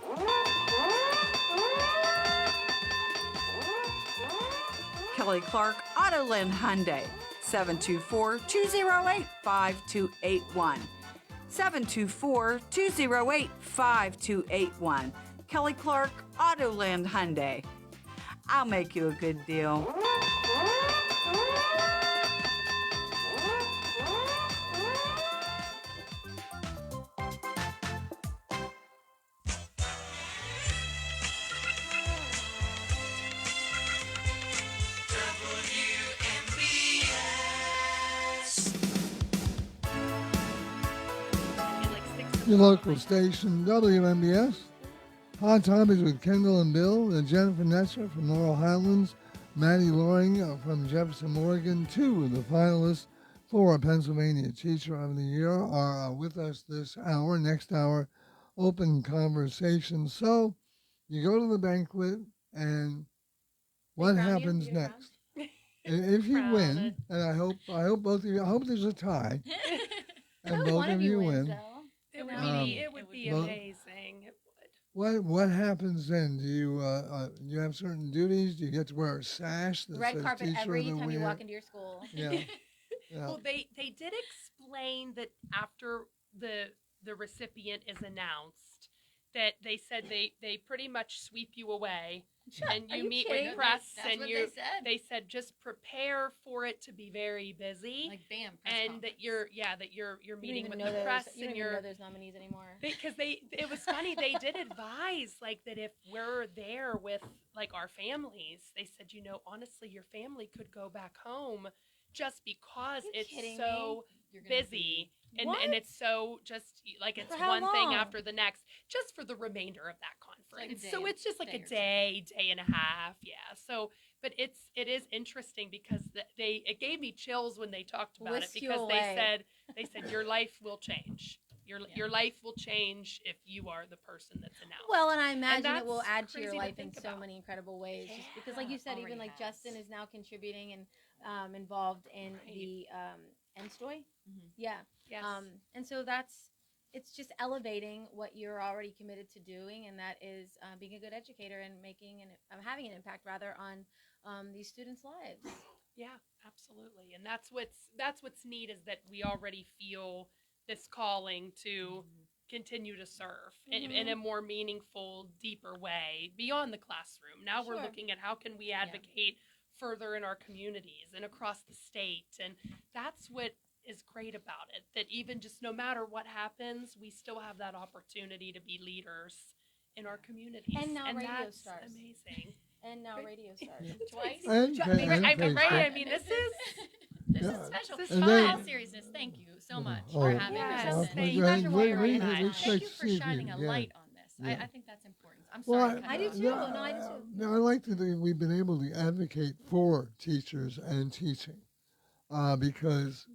Kelly Clark, Autoland Hyundai, 724-208-5281. 724-208-5281. Kelly Clark, Autoland Hyundai. I'll make you a good deal. Your local station, WMBS. Hot Topics with Kendall and Bill, and Jennifer Netzer from Laurel Highlands, Maddie Loring from Jefferson, Morgan. Two of the finalists for Pennsylvania Teacher of the Year are with us this hour. Next hour, open conversation. So you go to the banquet, and what happens next? If you win, and I hope both of you, I hope there's a tie, and both of you win. It would be amazing. It would. What happens then? Do you have certain duties? Do you get to wear a sash that Red says carpet Teacher every of the time you Year? walk into your school. Yeah. Yeah. Well, they did explain that after the recipient is announced, that they said they pretty much sweep you away, and you meet with press, and they said just prepare for it to be very busy, like bam, and that you're meeting with the press, you don't even know those nominees anymore. Because it was funny, they did advise like that if we're there with like our families, they said, honestly, your family could go back home just because it's so busy. And it's so just like it's one thing after the next, just for the remainder of that conference. So it's just like a day and a half. Yeah. So, but it is interesting because it gave me chills when they talked about it, because they said your life will change. Your life will change if you are the person that's announced. Well, and I imagine it will that's add to your crazy to life in think so about. many incredible ways. Just because, like you said, already even like has. Justin is now contributing and involved in the Enstoy. Yeah. Yes. And so it's just elevating what you're already committed to doing, and that is being a good educator and having an impact rather on these students' lives. Yeah, absolutely. And that's what's neat is that we already feel this calling to continue to serve in a more meaningful, deeper way beyond the classroom. Now we're looking at how can we advocate further in our communities and across the state. And that's what is great about it, that even just no matter what happens, we still have that opportunity to be leaders in our communities. And now radio that's stars. amazing. And now radio stars. Twice. I mean, this is This is special. And In then- all seriousness, thank you so much Oh, for having yes, us. thank You guys are we- very we- kind. we Thank you expect for shining a Stevie, light on this. yeah. I think that's important. I'm Well, sorry. to cut I you do off. too. No, I do too. No, I like to think we've been able to advocate for teachers and teaching because,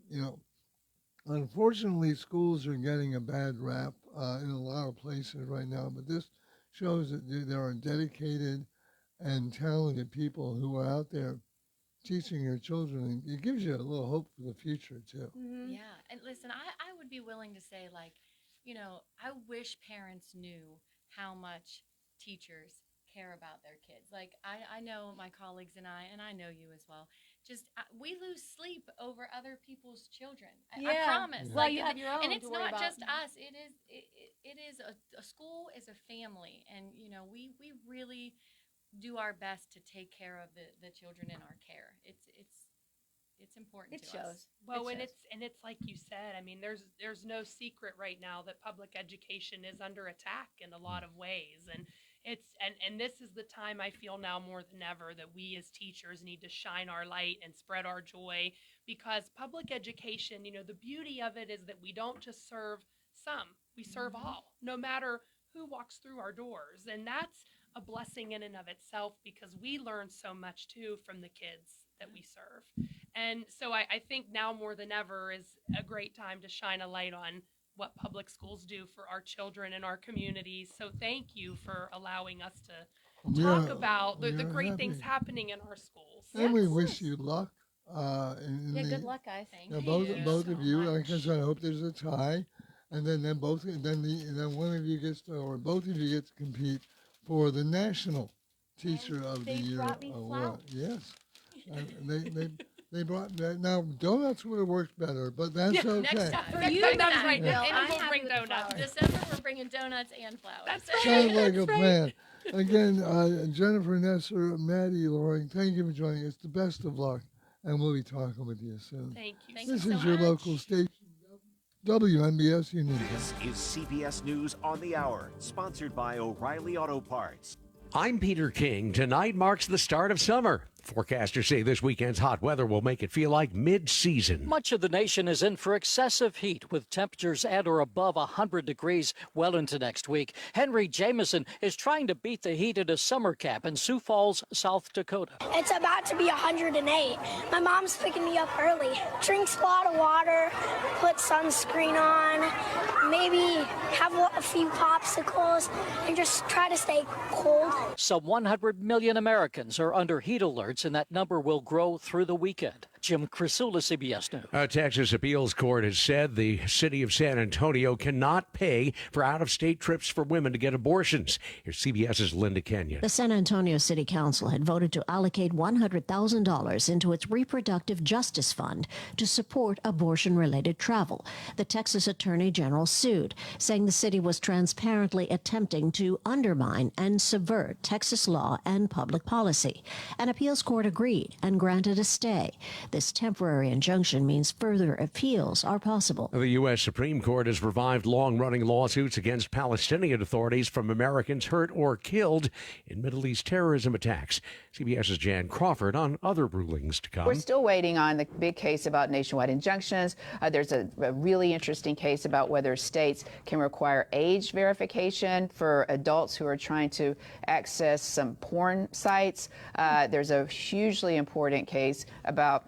unfortunately, schools are getting a bad rap in a lot of places right now. But this shows that there are dedicated and talented people who are out there teaching your children. And it gives you a little hope for the future, too. Mm-hmm. Yeah, and listen, I would be willing to say, like, I wish parents knew how much teachers care about their kids. Like, I know my colleagues and I know you as well. Just we lose sleep over other people's children. I promise. Well, Like, you have your own and to it's worry not about. just us. It is a school is a family, and we really do our best to take care of the children in our care. It's important It to us. shows. Well, It and it's like you said. I mean, there's no secret right now that public education is under attack in a lot of ways, and and this is the time I feel now more than ever that we as teachers need to shine our light and spread our joy, because public education, the beauty of it is that we don't just serve some, we serve all, no matter who walks through our doors, and that's a blessing in and of itself because we learn so much too from the kids that we serve. And so I think now more than ever is a great time to shine a light on what public schools do for our children and our communities. So thank you for allowing us to talk about the great things happening in our schools. And we wish you luck. Good luck, guys. Both of you. Like I said, I hope there's a tie, and then both one of you gets to, or both of you get to compete for the National Teacher of the Year award. Yes, they brought that. Now donuts would have worked better, but that's okay. Next time. For you, That's right. Bill, And I'm we'll happy bring with the donuts. flowers. December, we're bringing donuts and flowers. That's right. Sounds like a That's right. plan. Again, Jennifer Nesser, Maddie Loring, thank you for joining us. The best of luck, and we'll be talking with you soon. Thank you. This is your local station, WNBS Unity. This is CBS News on the Hour, sponsored by O'Reilly Auto Parts. I'm Peter King. Tonight marks the start of summer. Forecasters say this weekend's hot weather will make it feel like mid-season. Much of the nation is in for excessive heat with temperatures at or above 100 degrees well into next week. Henry Jameson is trying to beat the heat at a summer camp in Sioux Falls, South Dakota. It's about to be 108. My mom's picking me up early. Drinks a lot of water, put sunscreen on, maybe have a few popsicles, and just try to stay cold. Some 100 million Americans are under heat alerts, and that number will grow through the weekend. Jim Crisula, CBS News. A Texas appeals court has said the city of San Antonio cannot pay for out-of-state trips for women to get abortions. Here's CBS's Linda Kenyon. The San Antonio City Council had voted to allocate $100,000 into its Reproductive Justice Fund to support abortion-related travel. The Texas Attorney General sued, saying the city was transparently attempting to undermine and subvert Texas law and public policy. An appeals court agreed and granted a stay. This temporary injunction means further appeals are possible. The U.S. Supreme Court has revived long-running lawsuits against Palestinian authorities from Americans hurt or killed in Middle East terrorism attacks. CBS's Jan Crawford on other rulings to come. We're still waiting on the big case about nationwide injunctions. There's a really interesting case about whether states can require age verification for adults who are trying to access some porn sites. There's a hugely important case about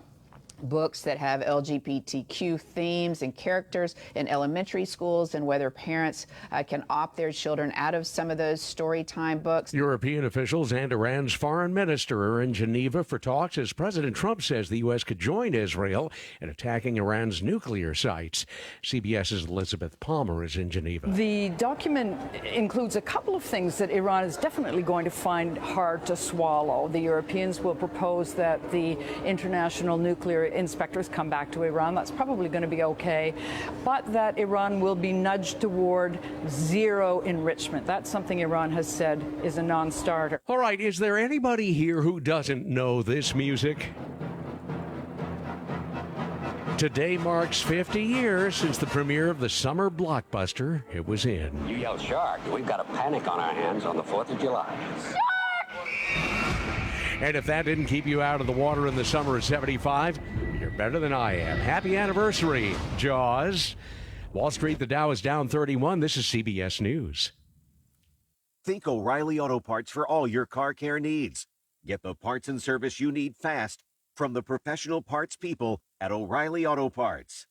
books that have LGBTQ themes and characters in elementary schools, and whether parents can opt their children out of some of those story time books. European officials and Iran's foreign minister are in Geneva for talks as President Trump says the U.S. could join Israel in attacking Iran's nuclear sites. CBS's Elizabeth Palmer is in Geneva. The document includes a couple of things that Iran is definitely going to find hard to swallow. The Europeans will propose that the international nuclear inspectors come back to Iran. That's probably going to be okay. But that Iran will be nudged toward zero enrichment. That's something Iran has said is a non-starter. All right, is there anybody here who doesn't know this music? Today marks 50 years since the premiere of the summer blockbuster it was in. You yell shark, we've got a panic on our hands on the 4th of July. And if that didn't keep you out of the water in the summer of 75, you're better than I am. Happy anniversary, Jaws. Wall Street, the Dow is down 31. This is CBS News. Think O'Reilly Auto Parts for all your car care needs. Get the parts and service you need fast from the professional parts people at O'Reilly Auto Parts.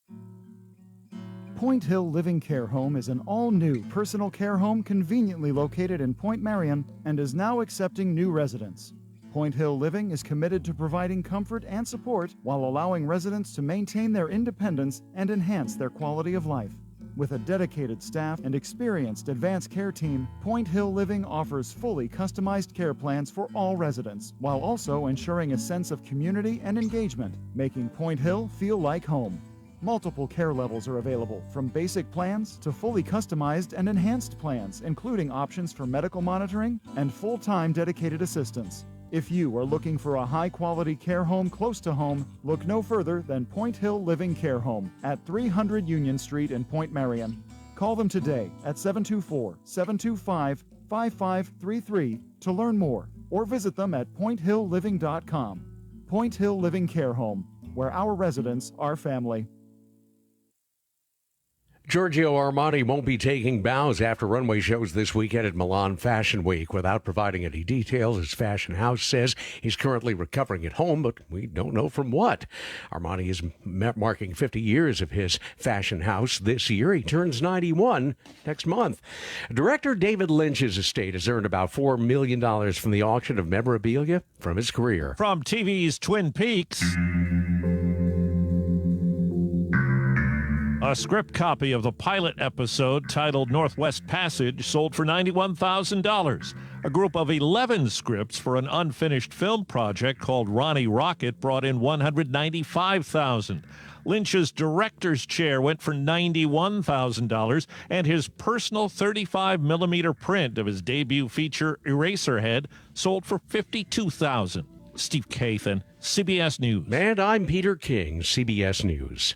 Point Hill Living Care Home is an all-new personal care home conveniently located in Point Marion and is now accepting new residents. Point Hill Living is committed to providing comfort and support while allowing residents to maintain their independence and enhance their quality of life. With a dedicated staff and experienced advanced care team, Point Hill Living offers fully customized care plans for all residents, while also ensuring a sense of community and engagement, making Point Hill feel like home. Multiple care levels are available, from basic plans to fully customized and enhanced plans, including options for medical monitoring and full-time dedicated assistance. If you are looking for a high-quality care home close to home, look no further than Point Hill Living Care Home at 300 Union Street in Point Marion. Call them today at 724-725-5533 to learn more, or visit them at pointhillliving.com. Point Hill Living Care Home, where our residents are family. Giorgio Armani won't be taking bows after runway shows this weekend at Milan Fashion Week. Without providing any details, his fashion house says he's currently recovering at home, but we don't know from what. Armani is marking 50 years of his fashion house this year. He turns 91 next month. Director David Lynch's estate has earned about $4 million from the auction of memorabilia from his career. From TV's Twin Peaks, a script copy of the pilot episode titled Northwest Passage sold for $91,000. A group of 11 scripts for an unfinished film project called Ronnie Rocket brought in $195,000. Lynch's director's chair went for $91,000, and his personal 35-millimeter print of his debut feature Eraserhead sold for $52,000. Steve Kathan, CBS News. And I'm Peter King, CBS News.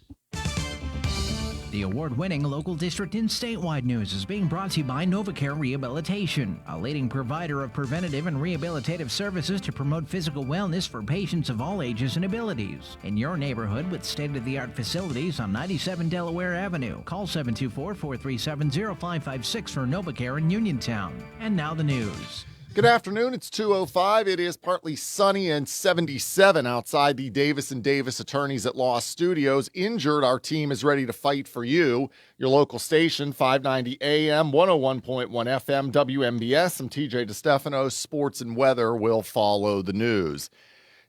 The award-winning local district and statewide news is being brought to you by NovaCare Rehabilitation, a leading provider of preventative and rehabilitative services to promote physical wellness for patients of all ages and abilities. In your neighborhood with state-of-the-art facilities on 97 Delaware Avenue. Call 724-437-0556 for NovaCare in Uniontown. And now the news. Good afternoon. It's 2:05. It is partly sunny and 77 outside the Davis & Davis Attorneys at Law Studios. Injured, our team is ready to fight for you. Your local station, 590 AM, 101.1 FM, WMBS. I'm TJ DeStefano. Sports and weather will follow the news.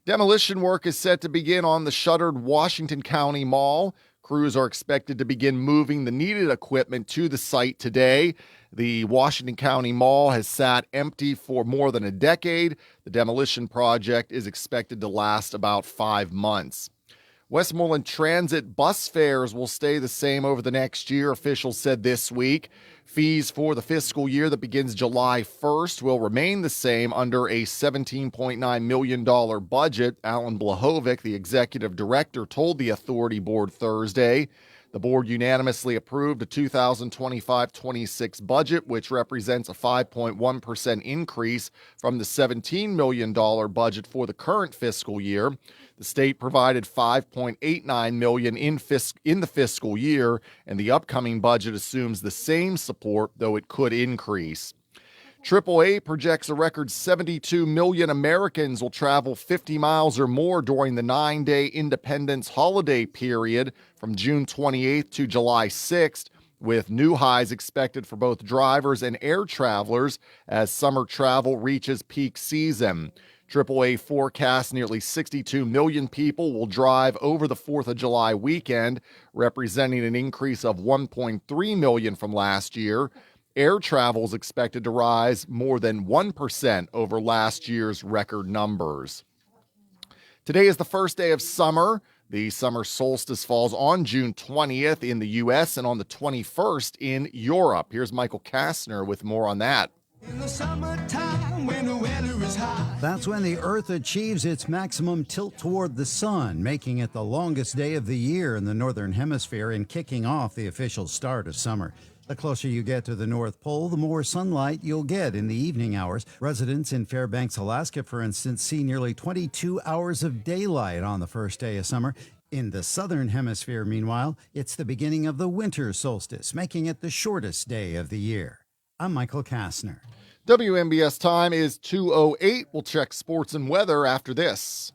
Demolition work is set to begin on the shuttered Washington County Mall. Crews are expected to begin moving the needed equipment to the site today. The Washington County Mall has sat empty for more than a decade. The demolition project is expected to last about 5 months. Westmoreland Transit bus fares will stay the same over the next year, officials said this week. Fees for the fiscal year that begins July 1st will remain the same under a $17.9 million budget. Alan Blahovic, the executive director, told the authority board Thursday. The board unanimously approved a 2025-26 budget, which represents a 5.1% increase from the $17 million budget for the current fiscal year. The state provided $5.89 million in the fiscal year, and the upcoming budget assumes the same support, though it could increase. AAA projects a record 72 million Americans will travel 50 miles or more during the 9-day Independence holiday period from June 28th to July 6th, with new highs expected for both drivers and air travelers as summer travel reaches peak season. AAA forecasts nearly 62 million people will drive over the 4th of July weekend, representing an increase of 1.3 million from last year. Air travel is expected to rise more than 1% over last year's record numbers. Today is the first day of summer. The summer solstice falls on June 20th in the U.S. and on the 21st in Europe. Here's Michael Kastner with more on that. In the summertime, when the weather is high. That's when the Earth achieves its maximum tilt toward the sun, making it the longest day of the year in the Northern Hemisphere and kicking off the official start of summer. The closer you get to the North Pole, the more sunlight you'll get in the evening hours. Residents in Fairbanks, Alaska, for instance, see nearly 22 hours of daylight on the first day of summer. In the Southern Hemisphere, meanwhile, it's the beginning of the winter solstice, making it the shortest day of the year. I'm Michael Kastner. WMBS time is 2:08. We'll check sports and weather after this.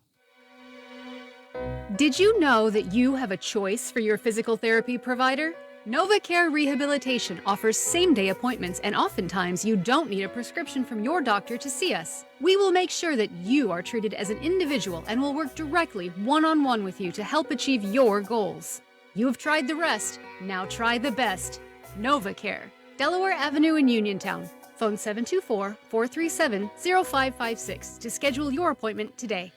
Did you know that you have a choice for your physical therapy provider? NovaCare Rehabilitation offers same-day appointments, and oftentimes you don't need a prescription from your doctor to see us. We will make sure that you are treated as an individual and will work directly one-on-one with you to help achieve your goals. You have tried the rest, now try the best. NovaCare, Delaware Avenue in Uniontown. Phone 724-437-0556 to schedule your appointment today.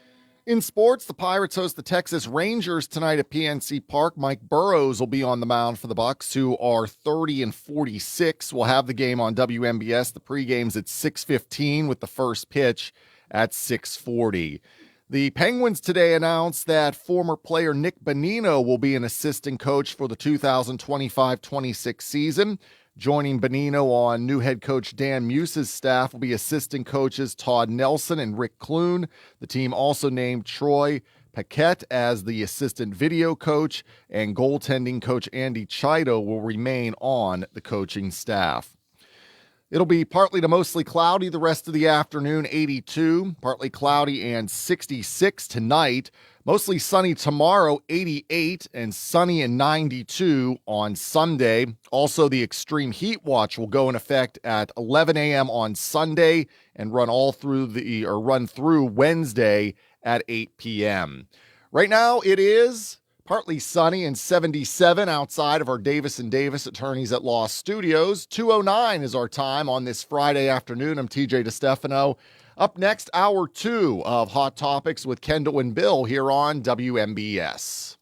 In sports, the Pirates host the Texas Rangers tonight at PNC Park. Mike Burrows will be on the mound for the Bucks, who are 30-46. We'll have the game on WMBS. The pregame's at 6:15 with the first pitch at 6:40. The Penguins today announced that former player Nick Bonino will be an assistant coach for the 2025-26 season. Joining Bonino on new head coach Dan Muse's staff will be assistant coaches Todd Nelson and Rick Clune. The team also named Troy Paquette as the assistant video coach, and goaltending coach Andy Chido will remain on the coaching staff. It'll be partly to mostly cloudy the rest of the afternoon, 82, partly cloudy and 66 tonight. Mostly sunny tomorrow, 88, and sunny and 92 on Sunday. Also, the extreme heat watch will go in effect at 11 a.m. on Sunday and run through Wednesday at 8 p.m. Right now, it is partly sunny and 77 outside of our Davis & Davis Attorneys at Law Studios. 2:09 is our time on this Friday afternoon. I'm TJ DeStefano. Up next, hour 2 of Hot Topics with Kendall and Bill here on WMBS.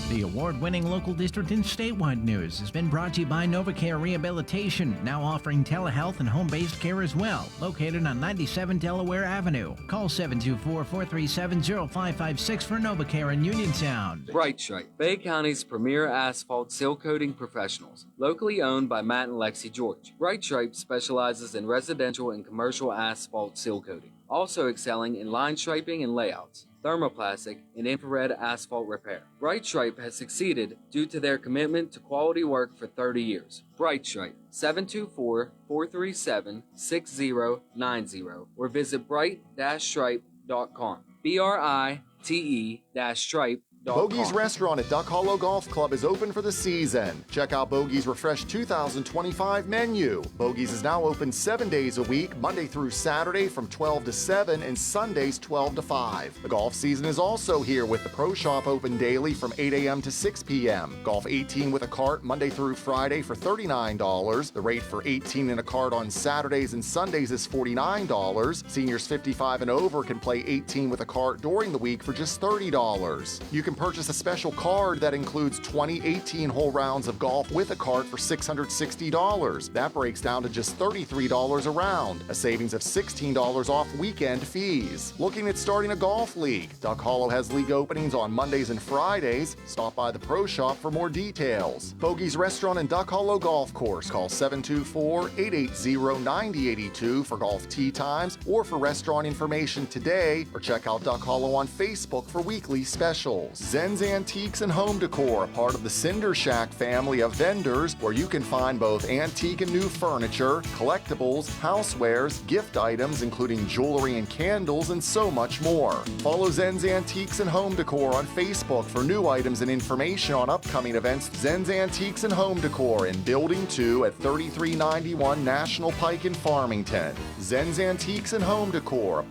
The award-winning local district and statewide news has been brought to you by NovaCare Rehabilitation, now offering telehealth and home-based care as well. Located on 97 Delaware Avenue. Call 724-437-0556 for NovaCare in Uniontown. Bright Stripe, Bay County's premier asphalt seal coating professionals. Locally owned by Matt and Lexi George. Bright Stripe specializes in residential and commercial asphalt seal coating. Also excelling in line striping and layouts, thermoplastic, and infrared asphalt repair. Bright Stripe has succeeded due to their commitment to quality work for 30 years. Bright Stripe, 724-437-6090 or visit bright-stripe.com. BRITE-stripe.com. Bogey's Restaurant at Duck Hollow Golf Club is open for the season. Check out Bogey's refreshed 2025 menu. Bogey's is now open 7 days a week, Monday through Saturday from 12 to 7 and Sundays 12 to 5. The golf season is also here with the Pro Shop open daily from 8 a.m. to 6 p.m. Golf 18 with a cart Monday through Friday for $39. The rate for 18 in a cart on Saturdays and Sundays is $49. Seniors 55 and over can play 18 with a cart during the week for just $30. You can purchase a special card that includes 20 18-hole rounds of golf with a cart for $660. That breaks down to just $33 a round, a savings of $16 off weekend fees. Looking at starting a golf league? Duck Hollow has league openings on Mondays and Fridays. Stop by the Pro Shop for more details. Bogey's Restaurant and Duck Hollow Golf Course. Call 724-880-9082 for golf tee times or for restaurant information today, or check out Duck Hollow on Facebook for weekly specials. Zen's Antiques and Home Decor, a part of the Cinder Shack family of vendors where you can find both antique and new furniture, collectibles, housewares, gift items including jewelry and candles, and so much more. Follow Zen's Antiques and Home Decor on Facebook for new items and information on upcoming events. Zen's Antiques and Home Decor in Building 2 at 3391 National Pike in Farmington. Zen's Antiques and Home Decor.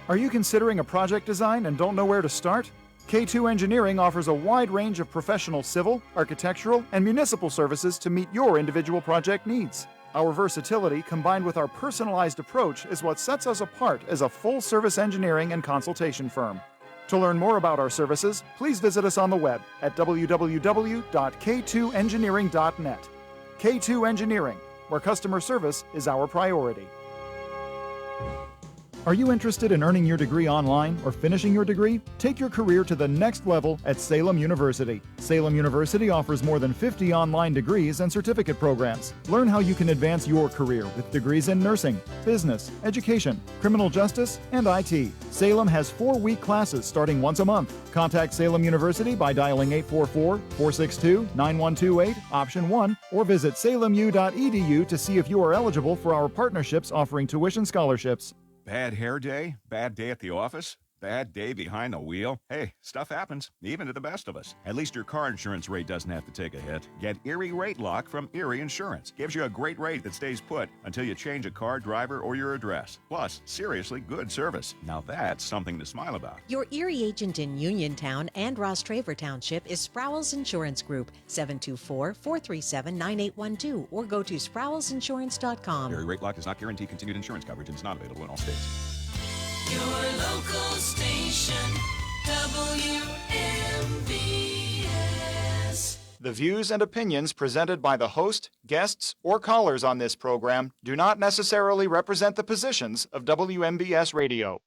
Are you considering a project design and don't know where to start? K2 Engineering offers a wide range of professional civil, architectural, and municipal services to meet your individual project needs. Our versatility combined with our personalized approach is what sets us apart as a full-service engineering and consultation firm. To learn more about our services, please visit us on the web at www.k2engineering.net. K2 Engineering, where customer service is our priority. Are you interested in earning your degree online or finishing your degree? Take your career to the next level at Salem University. Salem University offers more than 50 online degrees and certificate programs. Learn how you can advance your career with degrees in nursing, business, education, criminal justice, and IT. Salem has 4-week classes starting once a month. Contact Salem University by dialing 844-462-9128, option 1, or visit salemu.edu to see if you are eligible for our partnerships offering tuition scholarships. Bad hair day? Bad day at the office? Bad day behind the wheel? Hey, stuff happens, even to the best of us. At least your car insurance rate doesn't have to take a hit. Get Erie Rate Lock from Erie Insurance. Gives you a great rate that stays put until you change a car, driver, or your address. Plus, seriously good service. Now that's something to smile about. Your Erie agent in Uniontown and Ross Traver Township is Sprowell's Insurance Group, 724-437-9812, or go to sprowellsinsurance.com. Erie Rate Lock does not guarantee continued insurance coverage and is not available in all states. Your local station, WMVS. The views and opinions presented by the host, guests, or callers on this program do not necessarily represent the positions of WMBS Radio.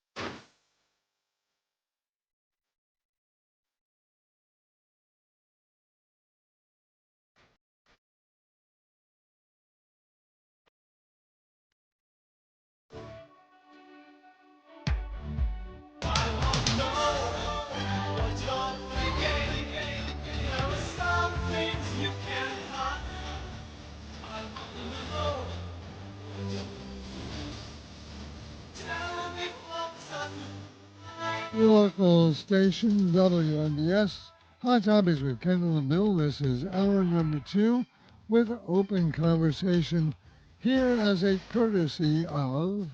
Your local station, WMBS. Hot Topics with Kendall and Bill. This is hour number 2 with open conversation here as a courtesy of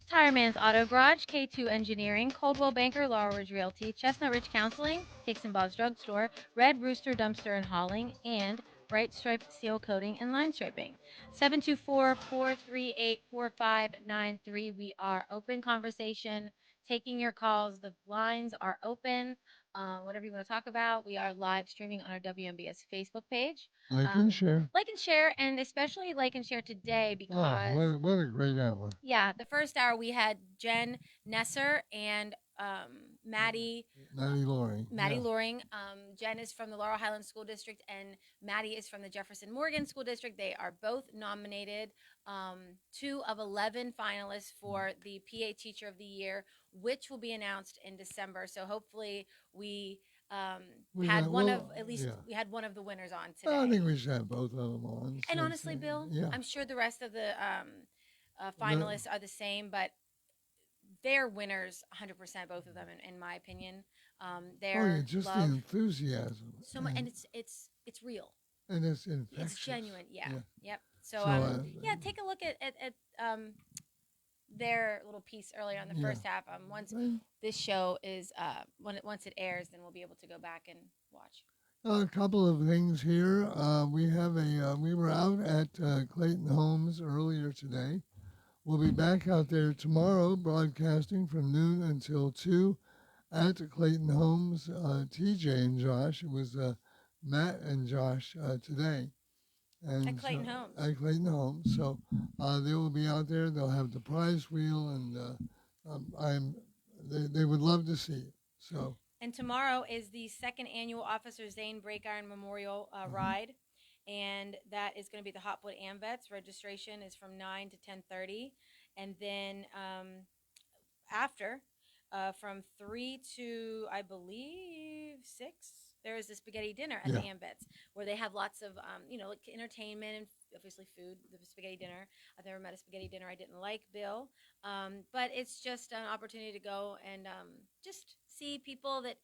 Tireman's Auto Garage, K2 Engineering, Coldwell Banker, Laurel Ridge Realty, Chestnut Ridge Counseling, Takes and Bob's Drugstore, Red Rooster Dumpster and Hauling, and Bright Stripe Seal Coating and Line Striping. 724-438-4593. We are open conversation, taking your calls. The lines are open. Whatever you want to talk about, we are live streaming on our WMBS Facebook page. Like and Share. Like and share, and especially like and share today because What a great hour. yeah, the first hour we had Jen Nesser and Maddie Loring. Maddie Loring. Jen is from the Laurel Highlands School District, and Maddie is from the Jefferson Morgan School District. They are both nominated, 2 of 11 finalists for the PA Teacher of the Year, which will be announced in December. So hopefully we had one of the winners on today. I think we should have both of them on. And honestly, Bill, I'm sure the rest of the finalists are the same, but they're winners 100%, both of them, in my opinion. They're just the enthusiasm. So much, and it's real. And it's infectious. It's genuine, yeah. Yep. So take a look at their little piece earlier on the first half. Once this show is once it airs, then we'll be able to go back and watch. A couple of things here. We were out at Clayton Homes earlier today. We'll be back out there tomorrow, broadcasting from noon until 2 at Clayton Homes. TJ and Josh. It was Matt and Josh today. And at Clayton Homes. At Clayton Homes. So they will be out there. They'll have the prize wheel, and they would love to see it. So. And tomorrow is the 2nd annual Officer Zane Brake Iron Memorial Ride, and that is going to be the Hotwood AMVETS. Registration is from 9 to 10:30, and then after from 3 to, I believe, 6. There is a spaghetti dinner at the Ambets where they have lots of, like entertainment and obviously food. The spaghetti dinner. I've never met a spaghetti dinner I didn't like, Bill. But it's just an opportunity to go and just see people that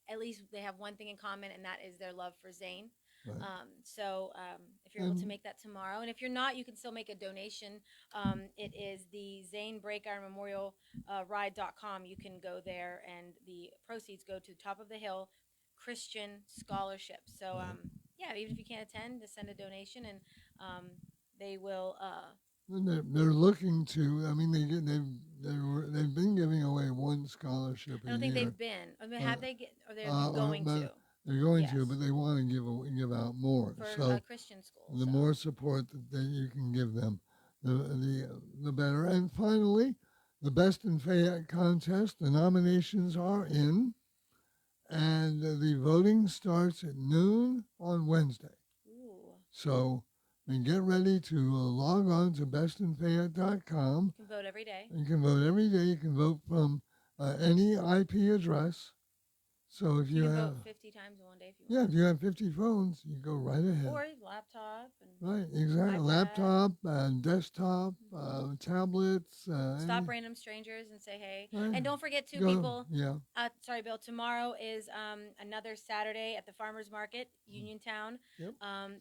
at least they have one thing in common, and that is their love for Zane. Right. If you're able to make that tomorrow, and if you're not, you can still make a donation. It is the Zane Break Iron Memorial Ride.com. You can go there, and the proceeds go to Top of the Hill Christian Scholarship. So, even if you can't attend, just send a donation, and they will. And they're looking to. I mean, they've been giving away one scholarship a year. I don't think they've been. I mean, have they? Or they're going to? They're going to, but they want to give out more. For Christian school. The more support that you can give them, the better. And finally, the Best in Fayette contest. The nominations are in, and the voting starts at noon on Wednesday. Ooh. So. And get ready to log on to bestinfayette.com. You can vote every day. You can vote every day. You can vote from any IP address. So if you can have vote 50 times in one day if you want. if you have 50 phones, you go right ahead. Or laptop. Right, exactly. iPad. Laptop and desktop, tablets. Stop random strangers and say hey. Right. And don't forget too, Go, people. Yeah. Sorry, Bill. Tomorrow is another Saturday at the Farmers Market, Uniontown. Yep.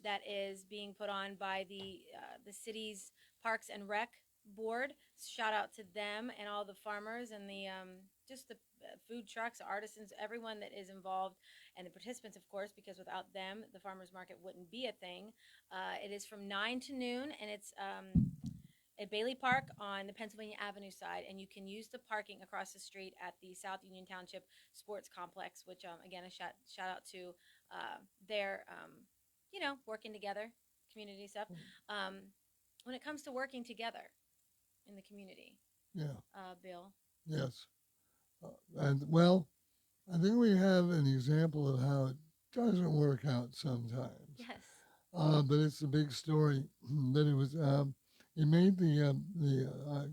That is being put on by the city's Parks and Rec board. Shout out to them and all the farmers and the just the food trucks, artisans, everyone that is involved, and the participants, of course, because without them, the farmers market wouldn't be a thing. It is from 9 to noon, and it's at Bailey Park on the Pennsylvania Avenue side, and you can use the parking across the street at the South Union Township Sports Complex, which again a shout out to their working together, community stuff. When it comes to working together in the community, Bill. Yes. And well, I think we have an example of how it doesn't work out sometimes. Yes. But it's a big story. But it was it made the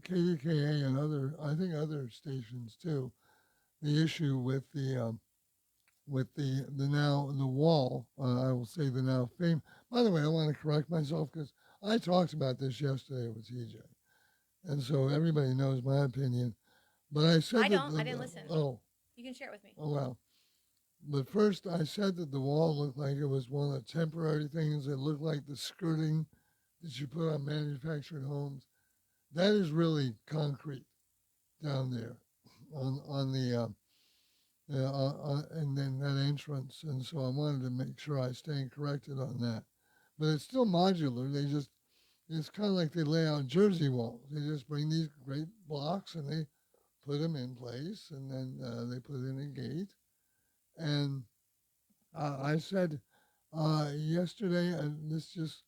KDKA and other stations too. The issue with the wall. I will say the now fame. By the way, I want to correct myself because I talked about this yesterday with TJ, and so everybody knows my opinion. But I said I didn't listen. Oh. You can share it with me. Oh, well. But first, I said that the wall looked like it was one of the temporary things that looked like the skirting that you put on manufactured homes. That is really concrete down there on the and then that entrance. And so I wanted to make sure I stand corrected on that. But it's still modular. It's kind of like they lay out Jersey walls. They just bring these great blocks and they put them in place, and then they put in a gate. And I said yesterday, and this just,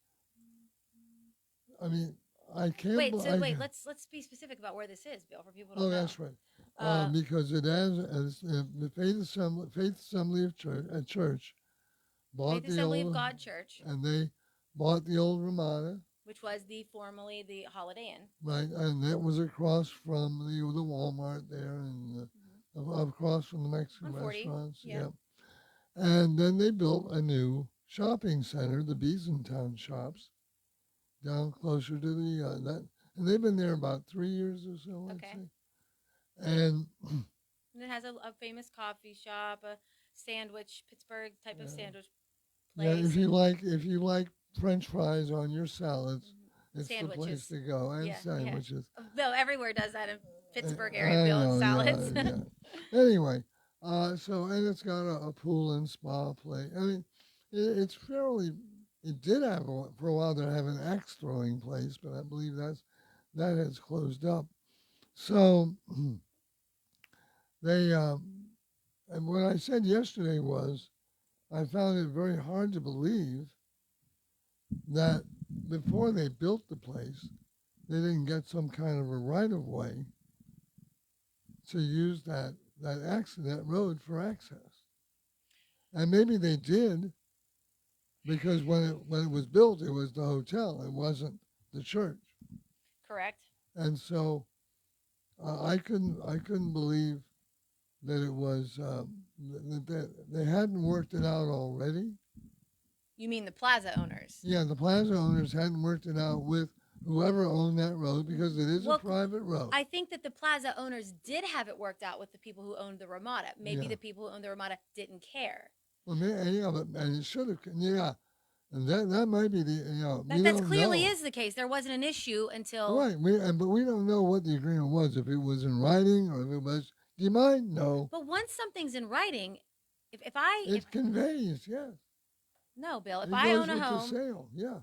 I mean, I can't. Wait, let's be specific about where this is, Bill, for people to know. Oh, that's right. Because it has the Faith Assembly of Church bought Faith Assembly of God Church, and they bought the old Ramada, which was formerly the Holiday Inn. Right, and that was across from the Walmart there, and across from the Mexican restaurants. Yeah. And then they built a new shopping center, the Beezentown Shops, down closer to the that, and they've been there about 3 years or so. Okay. I'd say. And it has a famous coffee shop, a sandwich, Pittsburgh type of sandwich place. Yeah, if you like French fries on your salads, it's the place to go. And sandwiches. Yeah. Bill, everywhere does that in Pittsburgh area, Bill, salads. Yeah. Anyway, and it's got a pool and spa place. I mean, it did have, for a while there, have an axe throwing place, but I believe that has closed up. So they, and what I said yesterday was, I found it very hard to believe that before they built the place, they didn't get some kind of a right-of-way to use that road for access. And maybe they did, because when it was built, it was the hotel. It wasn't the church. Correct. And so I couldn't believe that it was that they hadn't worked it out already. You mean the plaza owners? Yeah, the plaza owners hadn't worked it out with whoever owned that road because it is a private road. I think that the plaza owners did have it worked out with the people who owned the Ramada. Maybe Yeah. the people who owned the Ramada didn't care. Well, yeah, and it should have. Yeah, and that might be the That clearly is the case. There wasn't an issue until right. But we don't know what the agreement was. If it was in writing or if it was. Do you mind? No. But once something's in writing, if It conveys. Yes. no, Bill, if It I goes own a with home, the sale. Yeah.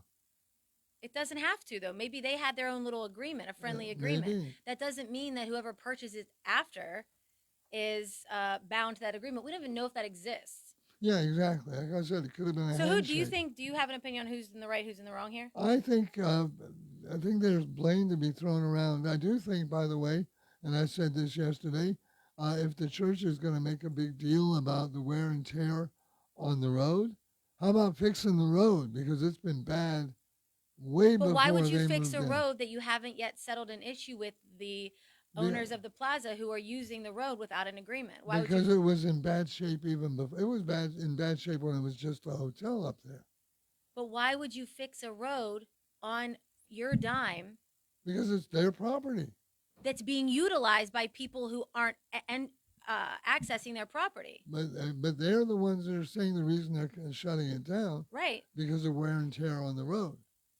it doesn't have to though. Maybe they had their own little agreement, a friendly agreement. maybe. That doesn't mean that whoever purchases after is bound to that agreement. We don't even know if that exists. Yeah, exactly. Like I said, it could have been a So who do you handshake. think? Do you have an opinion on who's in the right, who's in the wrong here? I think there's blame to be thrown around. I do think, by the way, and I said this yesterday, if the church is going to make a big deal about the wear and tear on the road, how about fixing the road because it's been bad way before But why would they you fix moved a in. road that you haven't yet settled an issue with the owners of the plaza who are using the road without an agreement? Why would Because you? it was in bad shape even before. It was in bad shape when it was just a hotel up there. But why would you fix a road on your dime Because it's their property. that's being utilized by people who aren't accessing their property? But they're the ones that are saying the reason they're shutting it down Right. because of wear and tear on the road.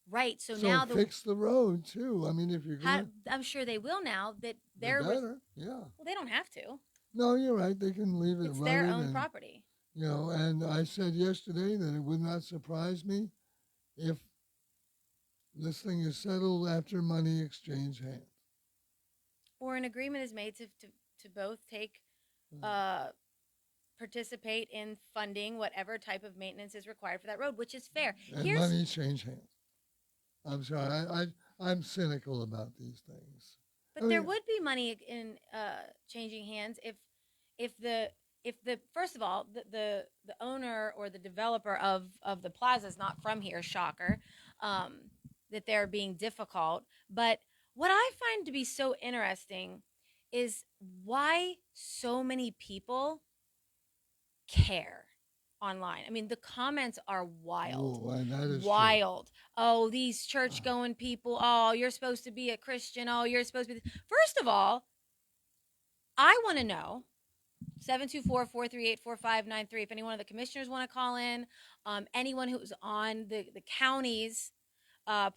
Right. So, So now fix the road too. I mean, if you're going, I'm sure they will now that they they're better. Yeah. well, they don't have to. No, you're right. They can leave it. It's their rutted own and, property. And I said yesterday that it would not surprise me if this thing is settled after money exchange hands. Or an agreement is made to both take participate in funding whatever type of maintenance is required for that road, which is fair. And money change hands. I'm sorry. I'm cynical about these things. But there would be money in changing hands if the first of all the owner or the developer of the plaza is not from here. Shocker, that they're being difficult. But what I find to be so interesting is why so many people care online. I mean, the comments are wild. Oh, and that is wild. Oh, these church going people. Oh, you're supposed to be a Christian. Oh, you're supposed to be. First of all, I want to know 724-438-4593. If any one of the commissioners want to call in, anyone who was on the county's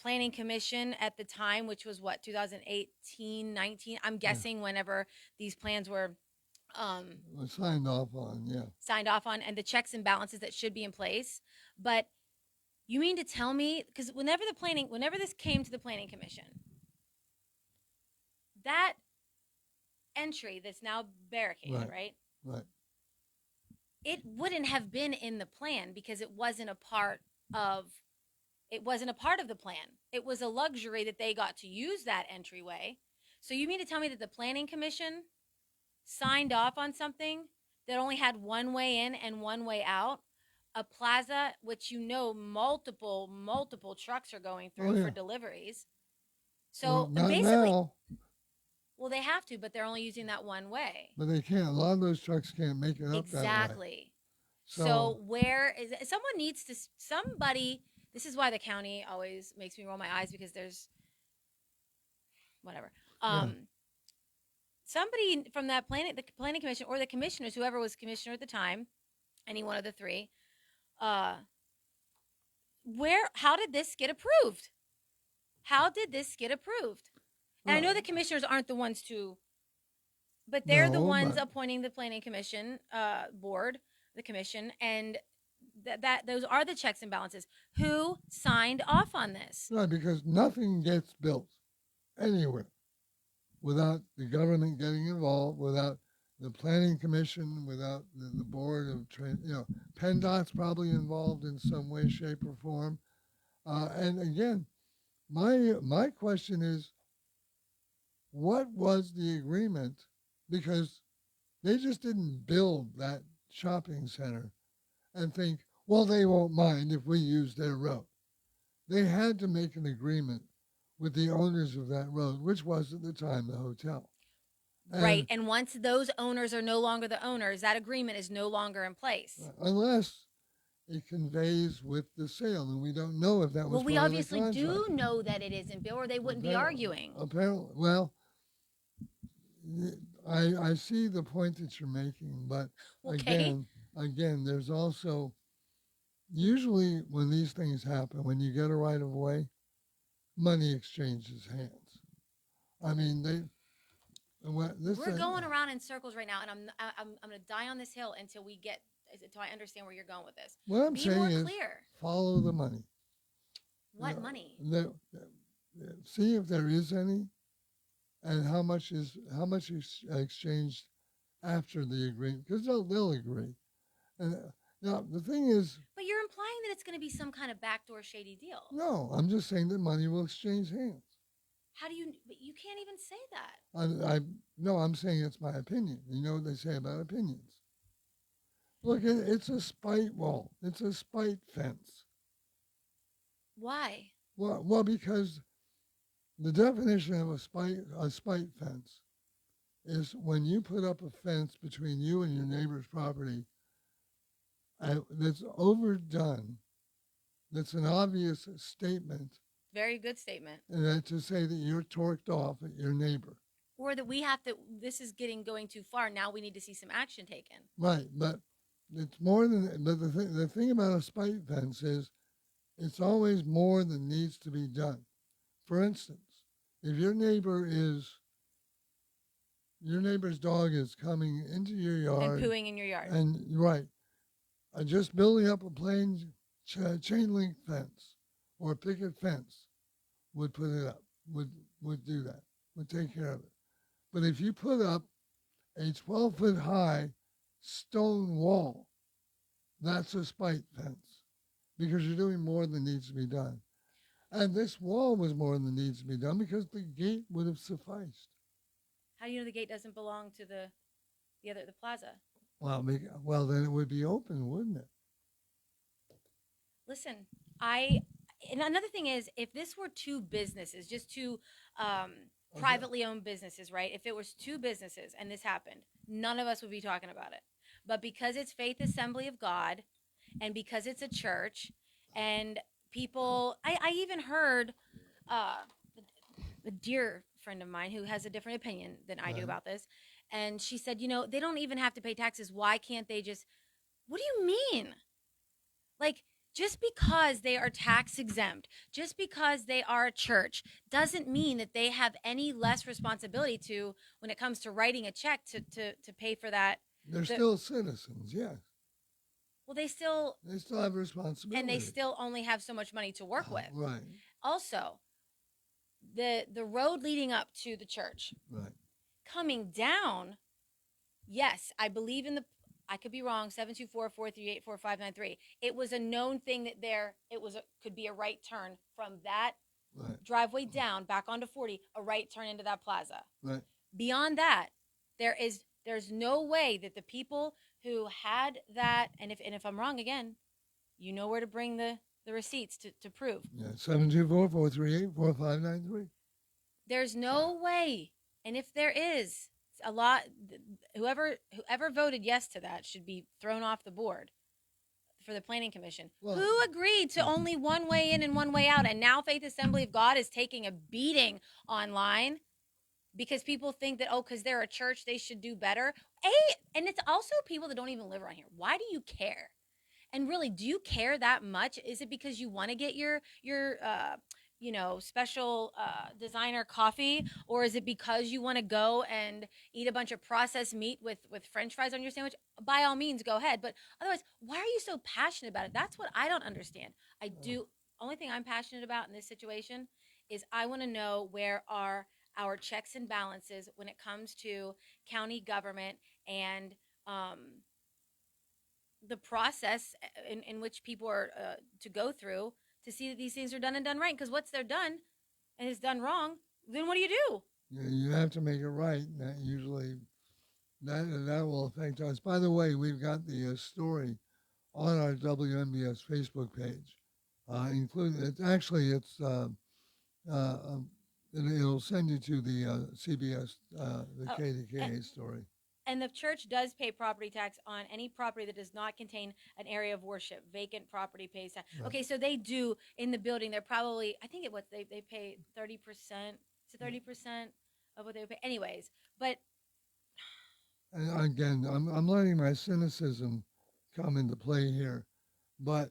planning commission at the time, which was what, 2018, 19. I'm guessing whenever these plans were signed off on, yeah. signed off on, and the checks and balances that should be in place. But you mean to tell me, because whenever this came to the planning commission, that entry that's now barricaded, right? Right. It wouldn't have been in the plan because it wasn't a part of the plan. It was a luxury that they got to use that entryway. So you mean to tell me that the planning commission signed off on something that only had one way in and one way out, a plaza which multiple trucks are going through for deliveries. So well, not basically, now, well, they have to, but they're only using that one way. but they can't. A lot of those trucks can't make it up that way. Exactly. So where is it? Someone needs to, somebody, this is why the county always makes me roll my eyes because there's whatever. Somebody from the planning commission or the commissioners, whoever was commissioner at the time, any one of the three, how did this get approved? How did this get approved? And I know the commissioners aren't the ones but they're the ones appointing the planning commission board, the commission, and those are the checks and balances. Who signed off on this? Right, because nothing gets built anywhere without the government getting involved, without the planning commission, without the board of PennDOT's probably involved in some way, shape, or form. And again, my question is, what was the agreement? Because they just didn't build that shopping center and think, well, they won't mind if we use their road. They had to make an agreement with the owners of that road, which was at the time the hotel. Right. And once those owners are no longer the owners, that agreement is no longer in place. Unless it conveys with the sale, and we don't know if that was Well, we part of the obviously contract. do know that it isn't, Bill, or they wouldn't be arguing. Apparently, well, I see the point that you're making, but again, there's also usually when these things happen, when you get a right of way, money exchanges hands. I mean, We're going around in circles right now, and I'm going to die on this hill until I understand where you're going with this. What I'm Be saying more is clear. follow the money. What money? See if there is any, and how much is exchanged after the agreement, because they'll agree. And now the thing is, But you're implying that it's going to be some kind of backdoor shady deal. no, I'm just saying that money will exchange hands. How do you? But you can't even say that. No, I'm saying it's my opinion. You know what they say about opinions. Look, it's a spite wall. It's a spite fence. Why? Well, because the definition of a spite fence is when you put up a fence between you and your neighbor's property that's overdone, that's an obvious statement, Very good statement. and that to say that you're torqued off at your neighbor. Or that this is going too far. Now we need to see some action taken. Right, but it's more than. But the thing about a spite fence is, it's always more than needs to be done. For instance, if your neighbor's dog is coming into your yard And pooing in your yard. and right, just building up a plain chain link fence or a picket fence would put it up, would do that, would take care of it. But if you put up a 12-foot high stone wall, that's a spite fence because you're doing more than needs to be done. And this wall was more than needs to be done because the gate would have sufficed. How do you know the gate doesn't belong to the plaza? Well, then it would be open, wouldn't it? Listen, and another thing is, if this were two businesses, just two privately owned businesses, right? If it was two businesses and this happened, none of us would be talking about it. But because it's Faith Assembly of God, and because it's a church, and people, I even heard a dear friend of mine who has a different opinion than I do about this, and she said, they don't even have to pay taxes. Why can't they just? What do you mean? Like, just because they are tax exempt, just because they are a church, doesn't mean that they have any less responsibility to, when it comes to writing a check to pay for that. They're still citizens, yes. Well, they still have responsibility. And they still only have so much money to work with. Right. Also, the road leading up to the church, right, coming down, yes, I believe in I could be wrong, 724-438-4593. It was a known thing that could be a right turn from that driveway down back onto 40, a right turn into that plaza. Right. Beyond that, there's no way that the people who had that, and if I'm wrong again, you know where to bring the receipts to prove. Yeah, 724-438-4593. There's no way, and if there is, a lot, whoever voted yes to that should be thrown off the board for the Planning Commission. Who agreed to only one way in and one way out, and now Faith Assembly of God is taking a beating online because people think that, because they're a church, they should do better. And it's also people that don't even live around here. Why do you care? And really, do you care that much? Is it because you want to get your special designer coffee, or is it because you want to go and eat a bunch of processed meat with French fries on your sandwich? By all means, go ahead. But otherwise, why are you so passionate about it? That's what I don't understand. Only thing I'm passionate about in this situation is I want to know where are our checks and balances when it comes to county government and the process in which people are to go through to see that these things are done and done right. Because once they're done and it's done wrong, then what do you do? You have to make it right. That usually that will affect us. By the way, we've got the story on our WMBS Facebook page, including it's it'll send you to the CBS, the KDKA story. And the church does pay property tax on any property that does not contain an area of worship. Vacant property pays tax. Right. Okay, so they do in the building. They're probably, I think they pay 30%. So 30% of what they pay. Anyways, but And again, I'm letting my cynicism come into play here, but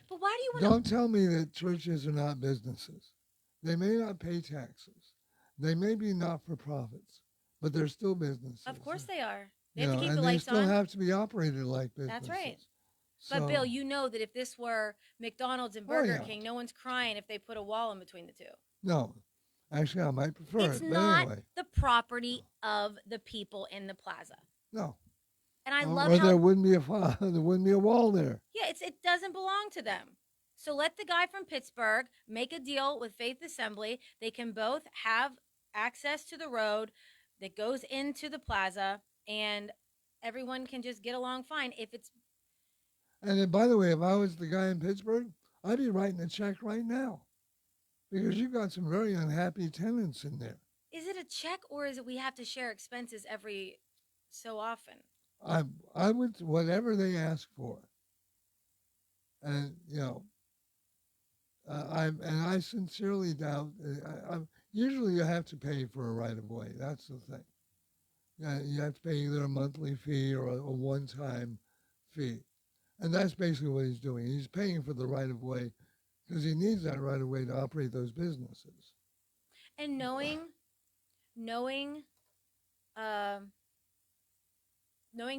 why do you want don't tell me that churches are not businesses. They may not pay taxes. They may be not-for-profits, but they're still businesses. Of course they are. They You have know, to keep and the they lights still on. have to be operated like businesses. That's right. So, But Bill, you know that if this were McDonald's and Oh, Burger yeah. King, no one's crying if they put a wall in between the two. no, actually, I might prefer It's it. But not anyway, the property of the people in the plaza. no. And I Or love there how wouldn't be there wouldn't be a wall there. yeah, it doesn't belong to them. So let the guy from Pittsburgh make a deal with Faith Assembly. They can both have access to the road that goes into the plaza, and everyone can just get along fine. If it's And then, by the way, if I was the guy in Pittsburgh, I'd be writing a check right now, because you've got some very unhappy tenants in there. is it a check or is it we have to share expenses every so often? I would whatever they ask for, and you know, I sincerely doubt. Usually you have to pay for a right of way. That's the thing. You have to pay either a monthly fee or a one-time fee, and that's basically what he's doing. He's paying for the right of way because he needs that right of way to operate those businesses. And knowing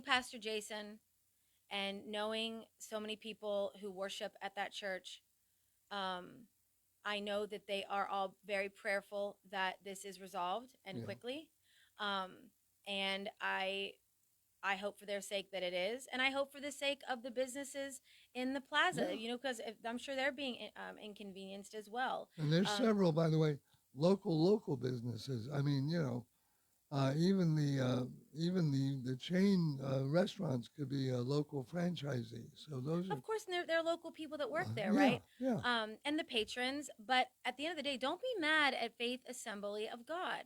Pastor Jason and knowing so many people who worship at that church, I know that they are all very prayerful that this is resolved and quickly. And I hope for their sake that it is, and I hope for the sake of the businesses in the plaza, because I'm sure they're being inconvenienced as well. And there's several, by the way, local businesses. I mean, even the chain restaurants could be a local franchisee. So those are, of course, and they're local people that work there, yeah, right? yeah. And the patrons. But at the end of the day, don't be mad at Faith Assembly of God.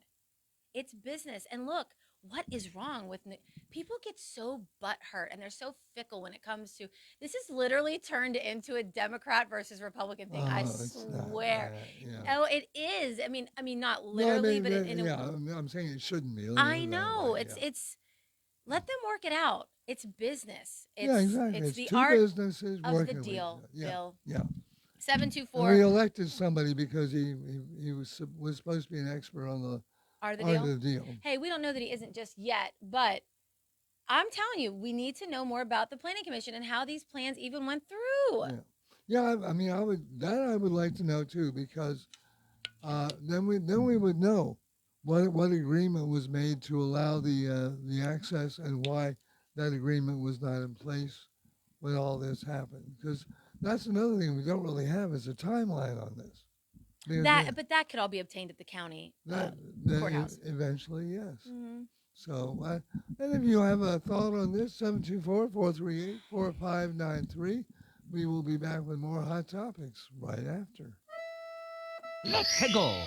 It's business. And look, what is wrong with people get so butthurt and they're so fickle when it comes to this. Is literally turned into a Democrat versus Republican thing. I swear. Oh, it is. I mean, not literally, but I'm saying it shouldn't be. I know it's. Let them work it out. It's business. It's, exactly. It's the two art businesses of working the with deal, each other. Bill. Yeah. 724. We elected somebody because he was supposed to be an expert on the Art of the deal. Hey, we don't know that he isn't just yet, but I'm telling you, we need to know more about the Planning Commission and how these plans even went through. Yeah. I mean, I would like to know too, because then we would know what agreement was made to allow the access and why that agreement was not in place when all this happened. Because that's another thing we don't really have is a timeline on this. But that could all be obtained at the county courthouse. Eventually, yes. Mm-hmm. So, and if you have a thought on this, 724-438-4593. We will be back with more Hot Topics right after. Let's go.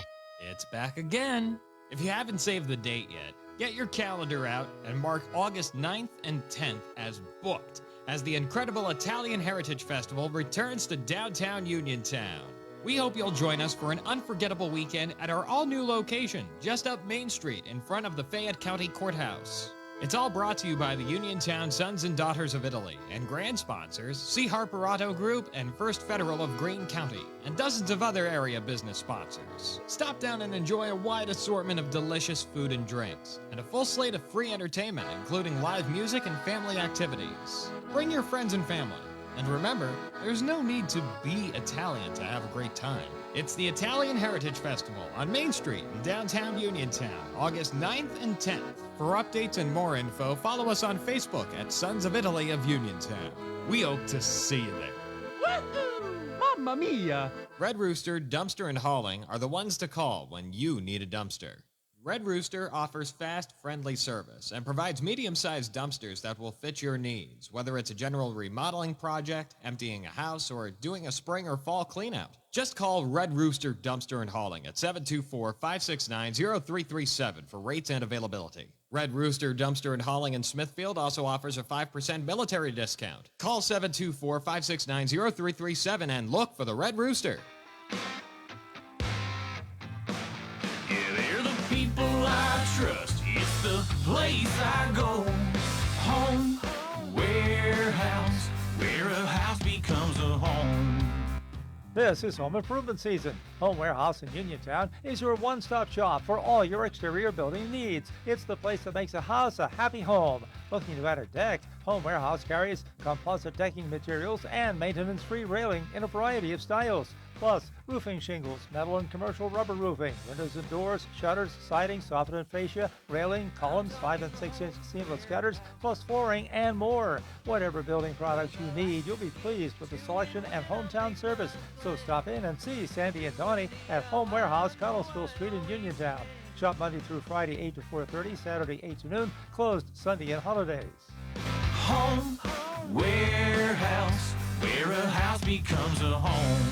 It's back again. If you haven't saved the date yet, get your calendar out and mark August 9th and 10th as booked, as the incredible Italian Heritage Festival returns to downtown Uniontown. We hope you'll join us for an unforgettable weekend at our all-new location, just up Main Street in front of the Fayette County Courthouse. It's all brought to you by the Uniontown Sons and Daughters of Italy and grand sponsors C. Harper Auto Group and First Federal of Greene County, and dozens of other area business sponsors. Stop down and enjoy a wide assortment of delicious food and drinks, and a full slate of free entertainment, including live music and family activities. Bring your friends and family. And remember, there's no need to be Italian to have a great time. It's the Italian Heritage Festival on Main Street in downtown Uniontown, August 9th and 10th. For updates and more info, follow us on Facebook at Sons of Italy of Uniontown. We hope to see you there. Woohoo! Mamma mia! Red Rooster, Dumpster, and Hauling are the ones to call when you need a dumpster. Red Rooster offers fast, friendly service and provides medium-sized dumpsters that will fit your needs, whether it's a general remodeling project, emptying a house, or doing a spring or fall cleanout. Just call Red Rooster Dumpster and Hauling at 724-569-0337 for rates and availability. Red Rooster Dumpster and Hauling in Smithfield also offers a 5% military discount. Call 724-569-0337 and look for the Red Rooster. People I trust, it's the place I go. Home Warehouse, where a house becomes a home. This is home improvement season. Home Warehouse in Uniontown is your one-stop shop for all your exterior building needs. It's the place that makes a house a happy home. Looking to add a deck? Home Warehouse carries composite decking materials and maintenance-free railing in a variety of styles. Plus, roofing shingles, metal and commercial rubber roofing, windows and doors, shutters, siding, soffit and fascia, railing, columns, 5 and 6-inch seamless gutters, plus flooring and more. Whatever building products you need, you'll be pleased with the selection and hometown service. So stop in and see Sandy and Donnie at Home Warehouse, Connellsville Street in Uniontown. Shop Monday through Friday 8 to 4:30, Saturday 8 to noon, closed Sunday and holidays. Home Warehouse, where a house becomes a home.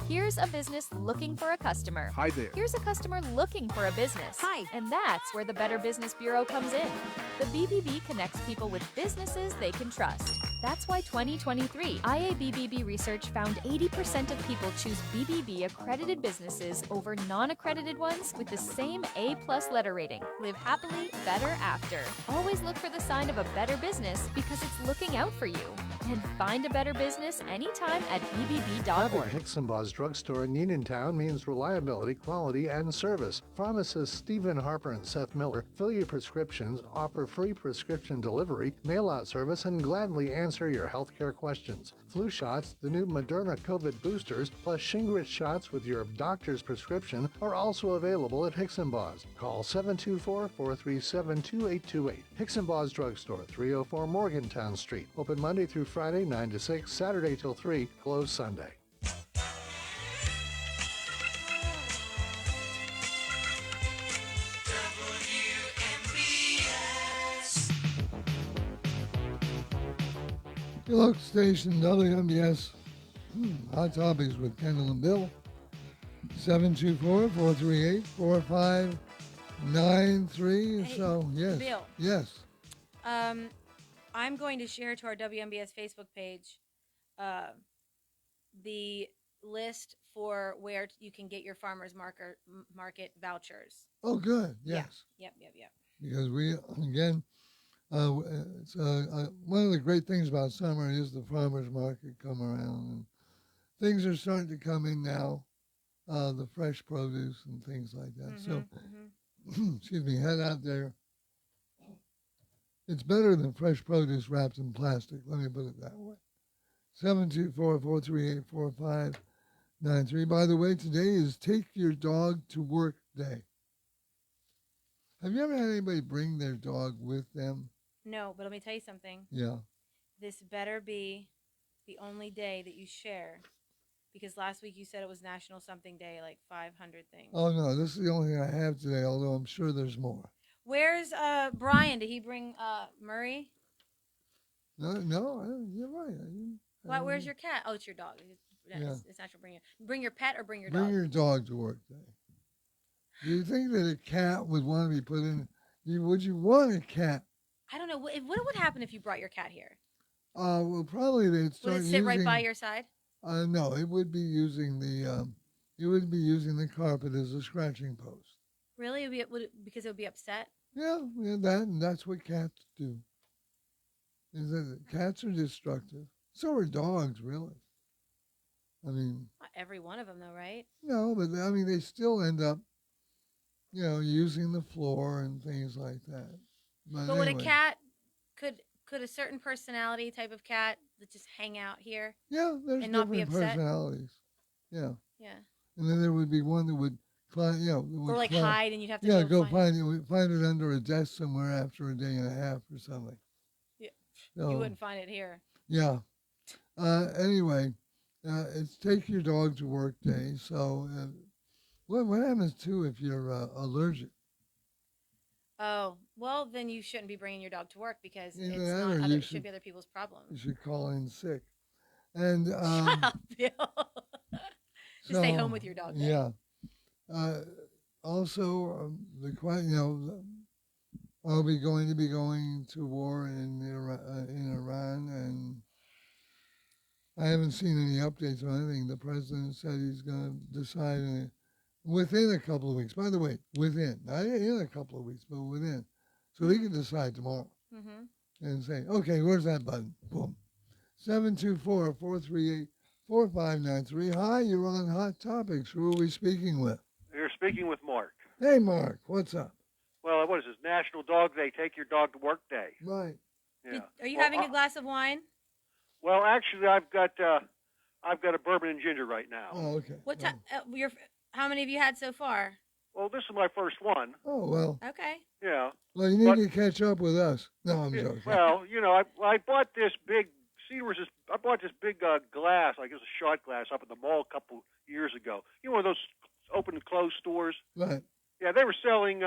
Here's a business looking for a customer. Hi there. Here's a customer looking for a business. Hi. And that's where the Better Business Bureau comes in. The BBB connects people with businesses they can trust. That's why 2023 IABBB research found 80% of people choose BBB accredited businesses over non-accredited ones with the same A+ letter rating. Live happily, better after. Always look for the sign of a better business because it's looking out for you. And find a better business anytime at bbb.org. Having Hicksonbaugh's Drugstore in Uniontown means reliability, quality, and service. Pharmacists Stephen Harper and Seth Miller fill your prescriptions, offer free prescription delivery, mail-out service, and gladly answer your healthcare questions. Flu shots, the new Moderna COVID boosters, plus Shingrix shots with your doctor's prescription are also available at Hicksonbaugh's. Call 724-437-2828. Hicksonbaugh's Drugstore, 304 Morgantown Street. Open Monday through Friday, 9 to 6, Saturday till 3, closed Sunday. Your local station, WMBS, Hot Topics with Kendall and Bill, 724-438-4593. Hey, So, yes. Bill. Yes. I'm going to share to our WMBS Facebook page the list for where you can get your farmers market vouchers. Oh, good. Yes. Yep. Because we, again, it's one of the great things about summer is the farmers market come around, and things are starting to come in now, the fresh produce and things like that. So, excuse me, head out there. It's better than fresh produce wrapped in plastic. Let me put it that way. 724-438-4593. By the way, today is Take Your Dog to Work Day. Have you ever had anybody bring their dog with them? No, but let me tell you something. Yeah. This better be the only day that you share, because last week you said it was National Something Day, like 500 things. Oh, no, this is the only thing I have today, although I'm sure there's more. Where's Brian? Did he bring Murray? No, you're right. Where's your cat? Oh, it's your dog. It's natural. Bring your pet or bring your Bring dog. your dog to work day. Do you think that a cat would want to be put in? Would you want a cat? I don't know. What would happen if you brought your cat here? Well, probably they'd start Would it sit right by your side? No, it would be using the carpet as a scratching post. Really? Because it would be upset? Yeah, that's what cats do. Is that cats are destructive. So are dogs, really. I mean, Not every one of them, though, right? no, but I mean, they still end up, using the floor and things like that. But anyway, would a cat could a certain personality type of cat just hang out here? Yeah, there's and not be different upset? personalities. Yeah. Yeah. And then there would be one that would climb, Or like hide, and you'd have to go find it under a desk somewhere after a day and a half or something. Yeah. So, You wouldn't find it here. Yeah. Anyway, it's Take Your Dog to Work Day. So what happens too if you're allergic? Oh, well, then you shouldn't be bringing your dog to work because Either it's that or not you it should be other people's You problems. should call in sick. And Shut up, Bill. Just stay home with your dog. Then. Yeah. Also, are we going to be going to war in Iran? And I haven't seen any updates on anything. The president said he's going to decide within a couple of weeks. By the way, within, not in a couple of weeks, but within. So he can decide tomorrow and say, okay, where's that button? Boom. 724-438-4593. Hi, you're on Hot Topics. Who are we speaking with? You're speaking with Mark. Hey, Mark, what's up? Well, what is this? National Dog Day. Take your dog to work day. Right. Yeah. Are you having a glass of wine? Well, actually, I've got a bourbon and ginger right now. Oh, okay. What time? How many have you had so far? Well, this is my first one. Oh, well. Okay. Yeah. Well, you need to catch up with us. No, I'm joking. Well, I bought this big. I bought this big glass, I guess a shot glass, up at the mall a couple years ago. You know, one of those open and closed stores. Right. Yeah, they were selling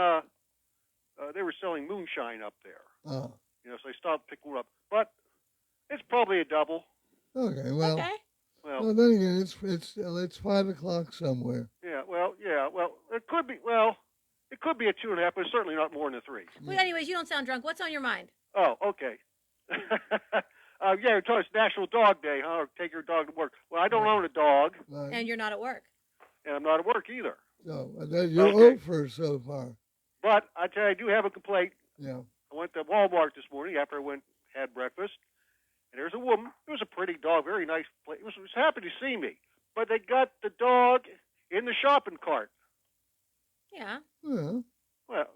moonshine up there. Oh. So I stopped picking one up, but it's probably a double. Okay. Well. Okay. Well, then again, it's 5:00 somewhere. Yeah. Well, it could be. Well, it could be a 2.5, but it's certainly not more than a 3. Well, anyways, you don't sound drunk. What's on your mind? Oh, okay. It's National Dog Day, huh? Or take your dog to work. Well, I don't own a dog. Right. And you're not at work. And I'm not at work either. So you're over so far. But I tell you, I do have a complaint. Yeah. I went to Walmart this morning after I had breakfast, and there's a woman. It was a pretty dog, very nice place. It was happy to see me, but they got the dog in the shopping cart. Yeah. Yeah. Well.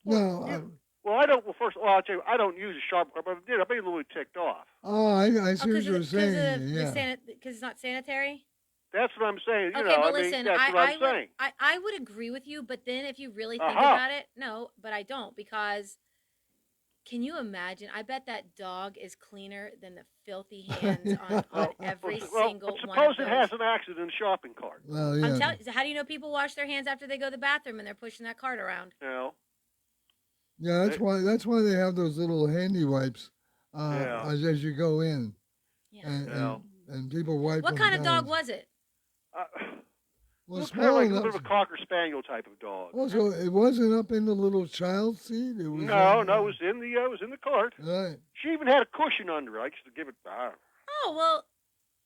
No. I don't. Well, first of all, I'll tell you, I don't use a shopping cart, but if I did, I'd be a little ticked off. Oh, I see what you're saying. Because it's not sanitary. That's what I'm saying. Okay, but listen, that's what I'm saying. I would agree with you, but then if you really think about it, no, but I don't, because can you imagine? I bet that dog is cleaner than the filthy hands on every single one. Suppose it has an accident in the shopping cart. Well, yeah. I'm telling you, how do you know people wash their hands after they go to the bathroom and they're pushing that cart around? Yeah, that's why they have those little handy wipes as you go in. Yeah. And people wipe. What kind of dog was it? It was kind of like a little bit of a Cocker Spaniel type of dog. Oh, so it wasn't up in the little child seat? It was no, it was in the cart. Right. She even had a cushion under it. I used to give it. Oh well,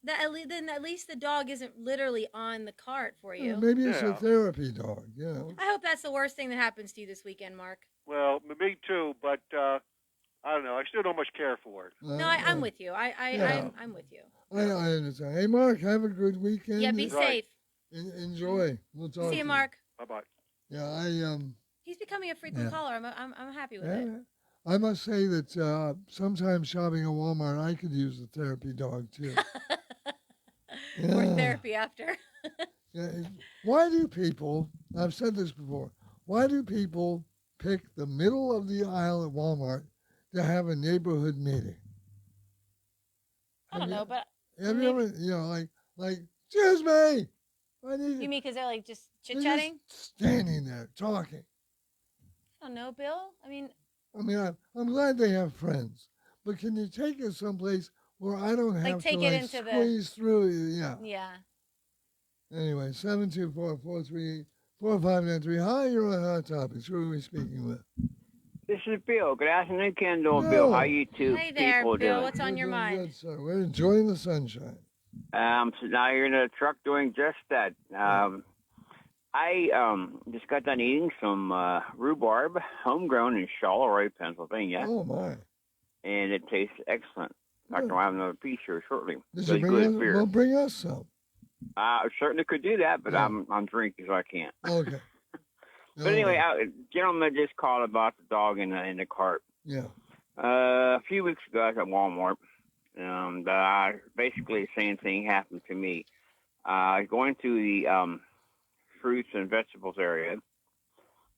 then at least the dog isn't literally on the cart for you. Maybe it's a therapy dog. I hope that's the worst thing that happens to you this weekend, Mark. Well, me too, but I don't know. I still don't much care for it. No, I'm with you. I'm with you. I understand. Hey, Mark, have a good weekend. Yeah, be safe. Enjoy. We'll talk. See you, Mark. Bye-bye. Yeah, He's becoming a frequent caller. I'm happy with it. I must say that sometimes shopping at Walmart, I could use a therapy dog too. Or therapy after. Why do people? I've said this before. Why do people pick the middle of the aisle at Walmart to have a neighborhood meeting? I don't know, but have you ever, like, excuse me. You mean because they're like just chit chatting? Standing there talking. I don't know, Bill. I mean, I'm glad they have friends, but can you take us someplace where I don't have to squeeze through? Yeah. Yeah. Anyway, 724-438-4593. Hi, you're on Hot Topics. Who are we speaking with? This is Bill. Good afternoon, Kendall and Bill. How you two Hey there, people Bill. doing? What's on your mind? Good, sir. We're enjoying the sunshine. I'm sitting out here in the truck doing just that. I just got done eating some rhubarb, homegrown in Charleroi, Pennsylvania. Oh, my. And it tastes excellent. Dr. I'll have another piece here shortly. Bring us some. I certainly could do that, but I'm drinking, so I can't. Okay. But anyway, a gentleman just called about the dog in the cart. Yeah. A few weeks ago, I was at Walmart. Basically, the same thing happened to me. I was going to the fruits and vegetables area,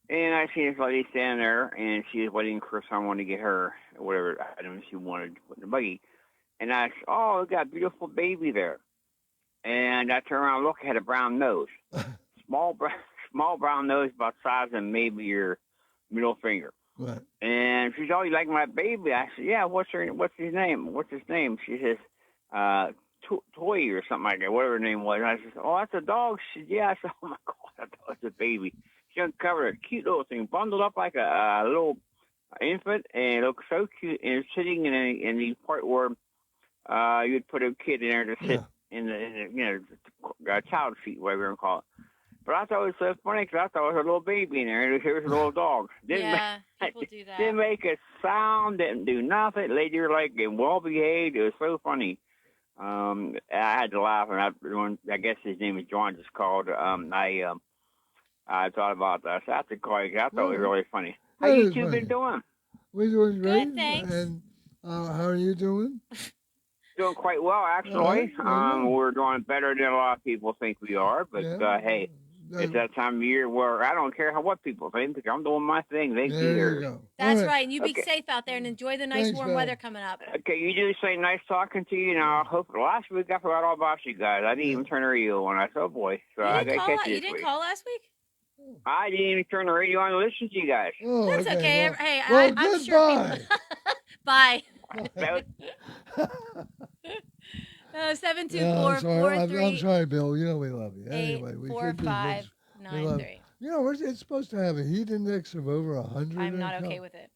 and I see this lady standing there, and she was waiting for someone to get her whatever item she wanted to put in the buggy. And I said, "Oh, we got a beautiful baby there." And I turned around and looked, had a brown nose, small brown nose, about the size of maybe your middle finger. Right. And she's always like my baby. I said, yeah, what's his name? What's his name? She says, Toy or something like that, whatever her name was. I said, oh, that's a dog. She said, yeah. I said, oh my God, I thought it was a baby. She uncovered a cute little thing, bundled up like a little infant, and it looked so cute. And it's sitting in the part where you'd put a kid in there to sit in the child seat, whatever you want to call it. But I thought it was so funny because I thought it was a little baby in there, and here was a little dog. People do that. Didn't make a sound, didn't do nothing. Lady were like well behaved. It was so funny. I had to laugh, and I guess his name is John. Just called. I thought about that. So I have to call you. I thought it was really funny. How you two been doing? We're doing great. Good, thanks. And how are you doing? Doing quite well, actually. We're doing better than a lot of people think we are. But hey, it's that time of year where I don't care what people think, because I'm doing my thing. They care. That's right. And you be safe out there and enjoy the nice warm weather coming up. Okay, you do say nice talking to you. Now, I hope last week I forgot all about you guys. I didn't even turn the radio on. I said, oh boy. So I got to catch you. You didn't call last week? I didn't even turn the radio on to listen to you guys. Oh, that's okay. Well, hey, well, I'm sure people... Bye. 724-43. I'm sorry, Bill. You know we love you. Anyway, we 4593. You know, it's supposed to have a heat index of over 100. I'm not okay with it.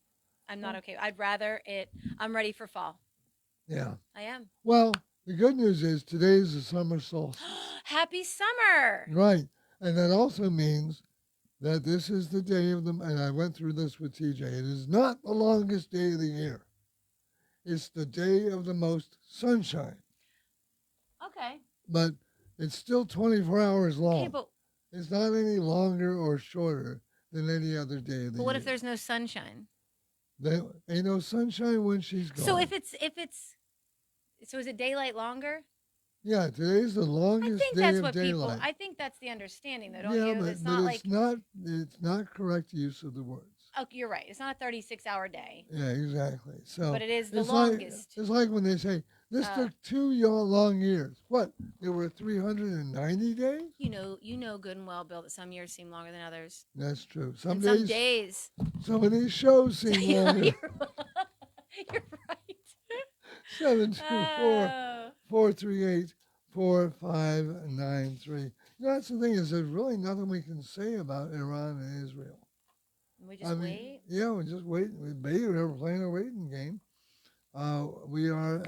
I'm not okay. I'd rather it. I'm ready for fall. Yeah. I am. Well, the good news is today is the summer solstice. Happy summer. Right. And that also means that this is the day of them. And I went through this with TJ. It is not the longest day of the year. It's the day of the most sunshine. Okay. But it's still 24 hours long. Okay, but it's not any longer or shorter than any other day of the year. But what if there's no sunshine? There ain't no sunshine when she's gone. So so is it daylight longer? Yeah, today's the longest day of daylight. I think that's the understanding, though, don't yeah, you? But, it's not it's not correct use of the words. Oh, you're right. It's not a 36-hour day. Yeah, exactly. So, but it is the longest. It's like when they say this took 2 long years. What? There were 390 days. You know good and well, Bill, that some years seem longer than others. That's true. Some days. Some of these shows seem longer. You're right. 724-438-4593. That's the thing is there's really nothing we can say about Iran and Israel. We just wait? Yeah, we just wait. We're playing a waiting game. We are,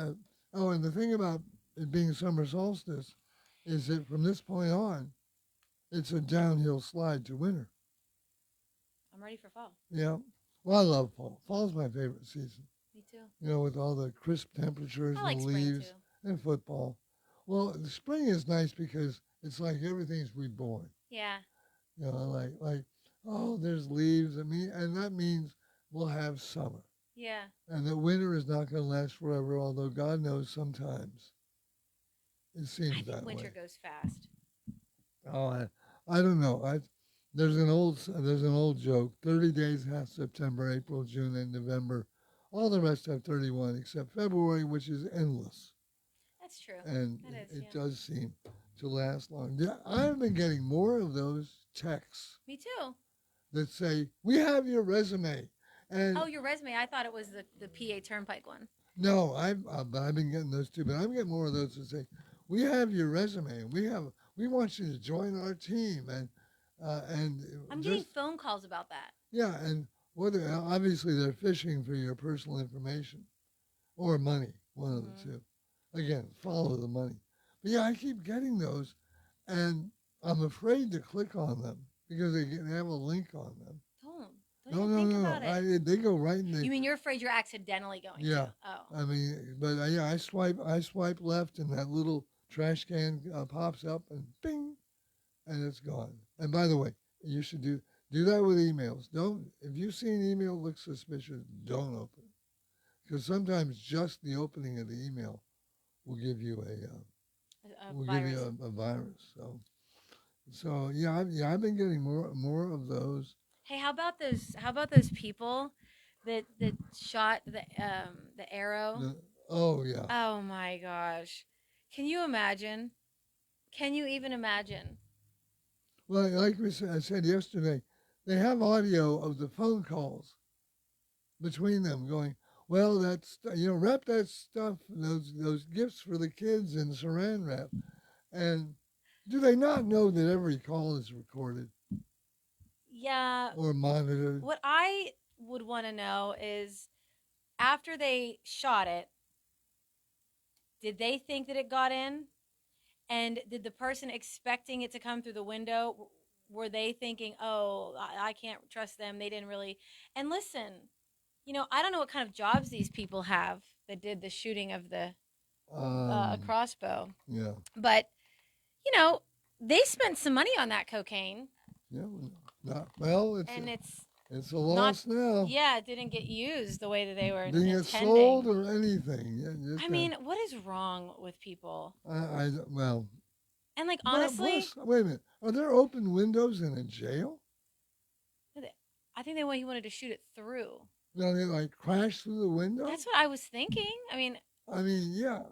and the thing about it being summer solstice is that from this point on, it's a downhill slide to winter. I'm ready for fall. Yeah. Well, I love fall. Fall's my favorite season. Me too. You know, with all the crisp temperatures and leaves and football. Well, the spring is nice because it's like everything's reborn. Yeah. You know, like oh, there's leaves. And that means we'll have summer. Yeah. And the winter is not going to last forever, although God knows sometimes it seems that way. Winter goes fast. Oh, I don't know. There's an old joke. 30 days have September, April, June, and November. All the rest have 31 except February, which is endless. That's true. And it does seem to last long. I've been getting more of those texts. Me too. That say, we have your resume. And your resume. I thought it was the PA Turnpike one. No, I've been getting those too, but I'm getting more of those that say, we have your resume. We want you to join our team. And I'm getting phone calls about that. Yeah, and obviously they're fishing for your personal information or money, one of the two. Again, follow the money. But yeah, I keep getting those, and I'm afraid to click on them because they have a link on them. No. They go right in the. You mean you're afraid you're accidentally going? Yeah. To? Oh. I mean, but I swipe left, and that little trash can pops up, and bing, and it's gone. And by the way, you should do that with emails. If you see an email looks suspicious, don't open it, because sometimes just the opening of the email will give you a virus. So yeah, I've been getting more of those. Hey, how about those people that shot the arrow? Oh yeah. Oh my gosh. Can you imagine? Can you even imagine? Well, like I said yesterday, they have audio of the phone calls between them going, well, that's, wrap that stuff, those gifts for the kids in saran wrap. And do they not know that every call is recorded? Yeah. Or monitored? What I would want to know is, after they shot it, did they think that it got in? And did the person expecting it to come through the window, were they thinking, oh, I can't trust them, they didn't really? And listen, I don't know what kind of jobs these people have that did the shooting of the crossbow. Yeah. But, they spent some money on that cocaine. Yeah. It's a loss now. Yeah, it didn't get used the way that they were Didn't intending. get sold or anything. I mean, what is wrong with people? Well. And honestly, wait a minute. Are there open windows in a jail? I think he wanted to shoot it through. No, they crash through the window? That's what I was thinking. I mean, yeah.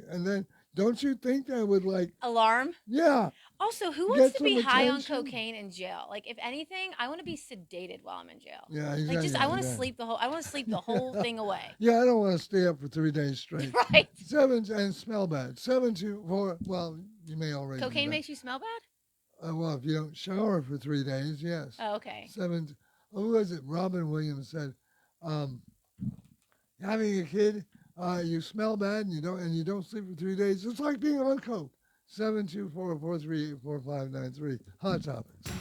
And then don't you think that would alarm? Yeah. Also, who wants to be high on cocaine in jail? If anything, I want to be sedated while I'm in jail. Yeah, exactly. I want to sleep the whole thing away. Yeah, I don't want to stay up for 3 days straight. Right. And smell bad. 724. Well, you may already. Cocaine makes you smell bad? Well, if you don't shower for 3 days, yes. Oh, okay. Who was it? Robin Williams said, having a kid, you smell bad and you don't sleep for 3 days. It's like being on coke. 724-438-4593. Hot Topics.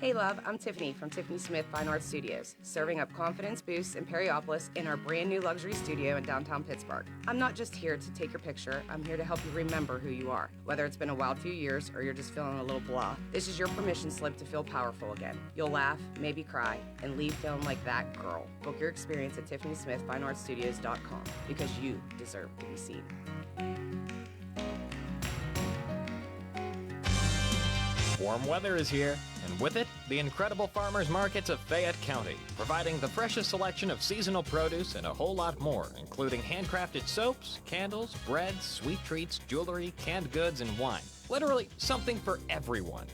Hey love, I'm Tiffany from Tiffany Smith Fine Art Studios, serving up confidence boosts in Periopolis in our brand new luxury studio in downtown Pittsburgh. I'm not just here to take your picture, I'm here to help you remember who you are. Whether it's been a wild few years or you're just feeling a little blah, this is your permission slip to feel powerful again. You'll laugh, maybe cry, and leave feeling like that girl. Book your experience at TiffanySmithFineArtStudios.com because you deserve to be seen. Warm weather is here, and with it, the incredible farmers markets of Fayette County, providing the freshest selection of seasonal produce and a whole lot more, including handcrafted soaps, candles, breads, sweet treats, jewelry, canned goods, and wine. Literally something for everyone.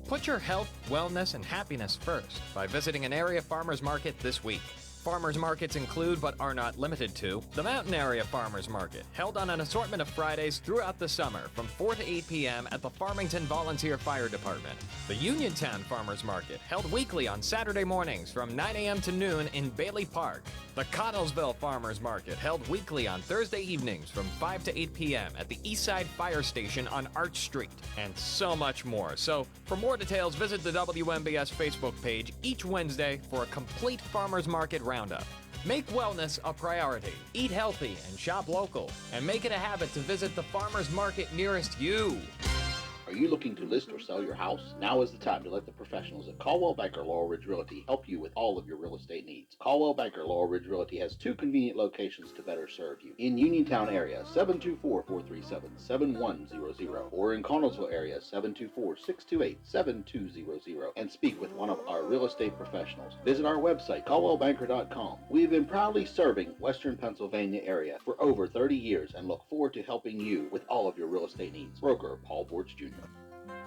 Put your health, wellness, and happiness first by visiting an area farmers market this week. Farmers markets include, but are not limited to, the Mountain Area Farmers Market, held on an assortment of Fridays throughout the summer from 4 to 8 p.m. at the Farmington Volunteer Fire Department. The Uniontown Farmers Market, held weekly on Saturday mornings from 9 a.m. to noon in Bailey Park. The Connellsville Farmers Market, held weekly on Thursday evenings from 5 to 8 p.m. at the Eastside Fire Station on Arch Street, and so much more. So, for more details, visit the WMBS Facebook page each Wednesday for a complete farmers market roundup. Make wellness a priority. Eat healthy and shop local. And make it a habit to visit the farmers market nearest you. Are you looking to list or sell your house? Now is the time to let the professionals at Caldwell Banker Laurel Ridge Realty help you with all of your real estate needs. Caldwell Banker Laurel Ridge Realty has 2 convenient locations to better serve you. In Uniontown area, 724-437-7100, or in Connellsville area, 724-628-7200, and speak with one of our real estate professionals. Visit our website, caldwellbanker.com. We have been proudly serving Western Pennsylvania area for over 30 years and look forward to helping you with all of your real estate needs. Broker Paul Bortz Jr.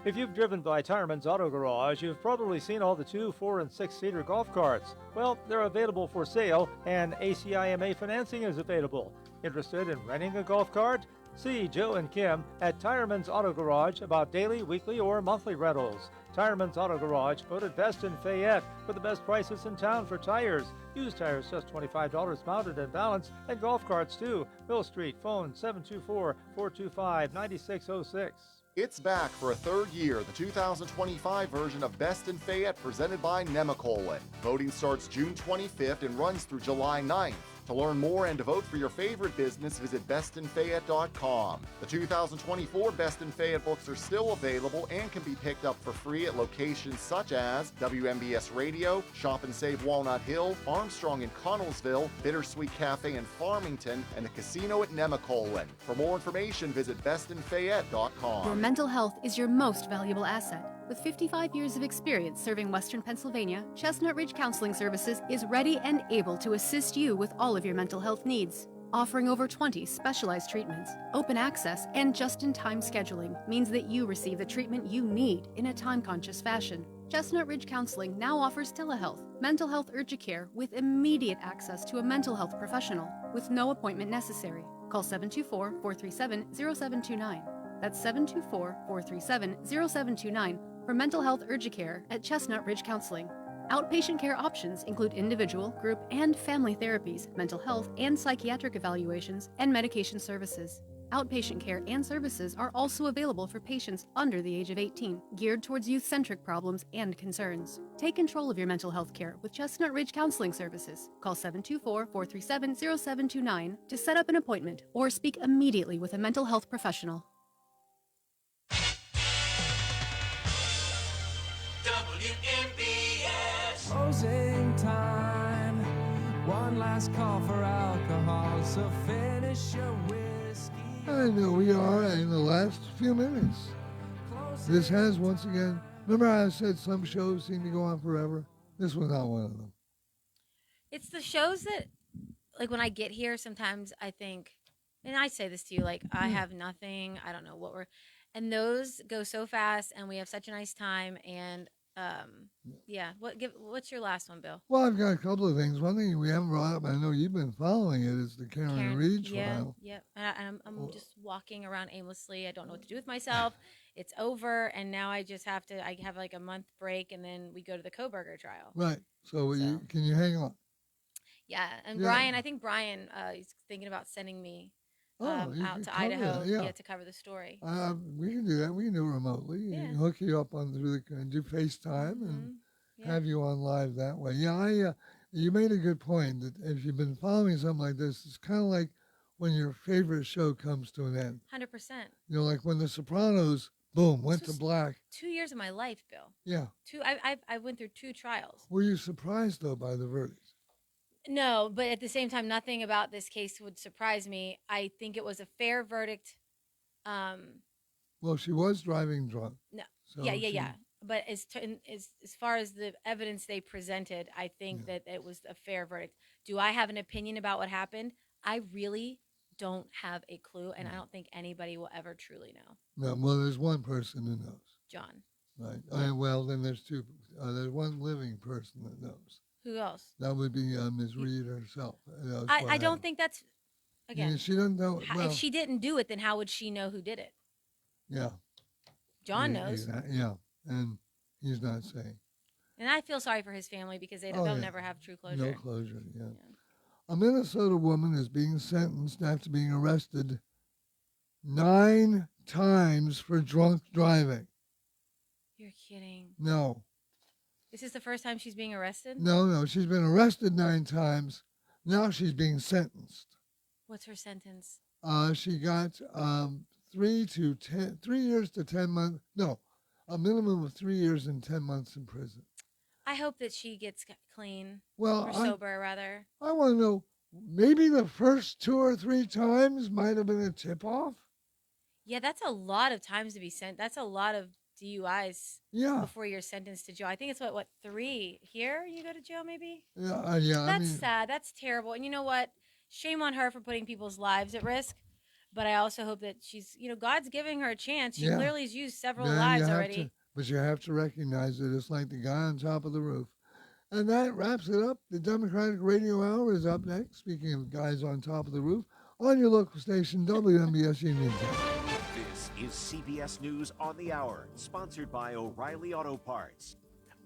If you've driven by Tireman's Auto Garage, you've probably seen all the 2-, 4-, and 6-seater golf carts. Well, they're available for sale, and ACIMA financing is available. Interested in renting a golf cart? See Joe and Kim at Tireman's Auto Garage about daily, weekly, or monthly rentals. Tireman's Auto Garage, voted best in Fayette with the best prices in town for tires. Used tires just $25 mounted and balanced, and golf carts too. Mill Street, phone 724-425-9606. It's back for a 3rd year, the 2025 version of Best in Fayette presented by Nemacolin. Voting starts June 25th and runs through July 9th. To learn more and to vote for your favorite business, visit bestinfayette.com. The 2024 Best in Fayette books are still available and can be picked up for free at locations such as WMBS Radio, Shop and Save Walnut Hill, Armstrong in Connellsville, Bittersweet Cafe in Farmington, and the casino at Nemacolin. For more information, visit bestinfayette.com. Your mental health is your most valuable asset. With 55 years of experience serving Western Pennsylvania, Chestnut Ridge Counseling Services is ready and able to assist you with all of your mental health needs. Offering over 20 specialized treatments, open access, and just-in-time scheduling means that you receive the treatment you need in a time-conscious fashion. Chestnut Ridge Counseling now offers telehealth, mental health urgent care with immediate access to a mental health professional with no appointment necessary. Call 724-437-0729. That's 724-437-0729 for mental health urgent care at Chestnut Ridge Counseling. Outpatient care options include individual, group, and family therapies, mental health and psychiatric evaluations, and medication services. Outpatient care and services are also available for patients under the age of 18, geared towards youth-centric problems and concerns. Take control of your mental health care with Chestnut Ridge Counseling Services. Call 724-437-0729 to set up an appointment or speak immediately with a mental health professional. WNBS. Closing time. One last call for alcohol, so finish your whiskey. And we are in the last few minutes. This has once again, remember how I said some shows seem to go on forever? This was not one of them. It's the shows that, like, when I get here, sometimes I think, and I say this to you, like, I have nothing, I don't know what we're, and those go so fast, and we have such a nice time, and yeah. What's your last one, Bill? Well, I've got a couple of things. One thing we haven't brought up, I know you've been following it, is the Karen Reed trial. Yeah. I'm just walking around aimlessly. I don't know what to do with myself. It's over, and now I just have to. I have like a month break, and then we go to the Koberger trial. Right. So can you hang on? Yeah, and Brian, I think Brian is thinking about sending me out to Idaho to cover the story. We can do that. We can do it remotely. Yeah. Hook you up on through and do FaceTime and have you on live that way. Yeah, you made a good point that if you've been following something like this, it's kind of like when your favorite show comes to an end. 100%. You know, like when The Sopranos, boom, went to black. 2 years of my life, Bill. Yeah. I went through 2 trials. Were you surprised though by the verdict? No, but at the same time, nothing about this case would surprise me. I think it was a fair verdict. Well, she was driving drunk. No. So Yeah. But as far as the evidence they presented, I think that it was a fair verdict. Do I have an opinion about what happened? I really don't have a clue, and I don't think anybody will ever truly know. No, well, there's one person who knows. John. Right. Well, then there's two. There's one living person that knows. Who else? That would be Ms. Reed herself. I don't think that's, again. Yeah, she doesn't know. Well, if she didn't do it, then how would she know who did it? Yeah. John knows. Yeah, and he's not saying. And I feel sorry for his family because they'll never have true closure. No closure, yeah. A Minnesota woman is being sentenced after being arrested 9 times for drunk driving. You're kidding. No. Is this the first time she's being arrested? No. She's been arrested 9 times. Now she's being sentenced. What's her sentence? She got 3 years to 10 months. No, a minimum of 3 years and 10 months in prison. I hope that she gets clean. Well, or sober, rather. I want to know, maybe the first 2 or 3 times might have been a tip-off. Yeah, that's a lot of times to be sent. That's a lot of DUIs before you're sentenced to jail. I think it's what 3 here you go to jail maybe? Yeah. That's sad. That's terrible. And you know what? Shame on her for putting people's lives at risk. But I also hope that she's, God's giving her a chance. She clearly has used several lives already. But you have to recognize that it's like the guy on top of the roof. And that wraps it up. The Democratic Radio Hour is up next. Speaking of guys on top of the roof, on your local station, WNBS Uniontown. This is CBS News on the Hour, sponsored by O'Reilly Auto Parts.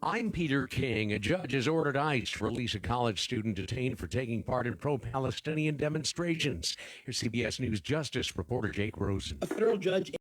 I'm Peter King. A judge has ordered ICE to release a college student detained for taking part in pro-Palestinian demonstrations. Here's CBS News Justice reporter Jake Rosen. A federal judge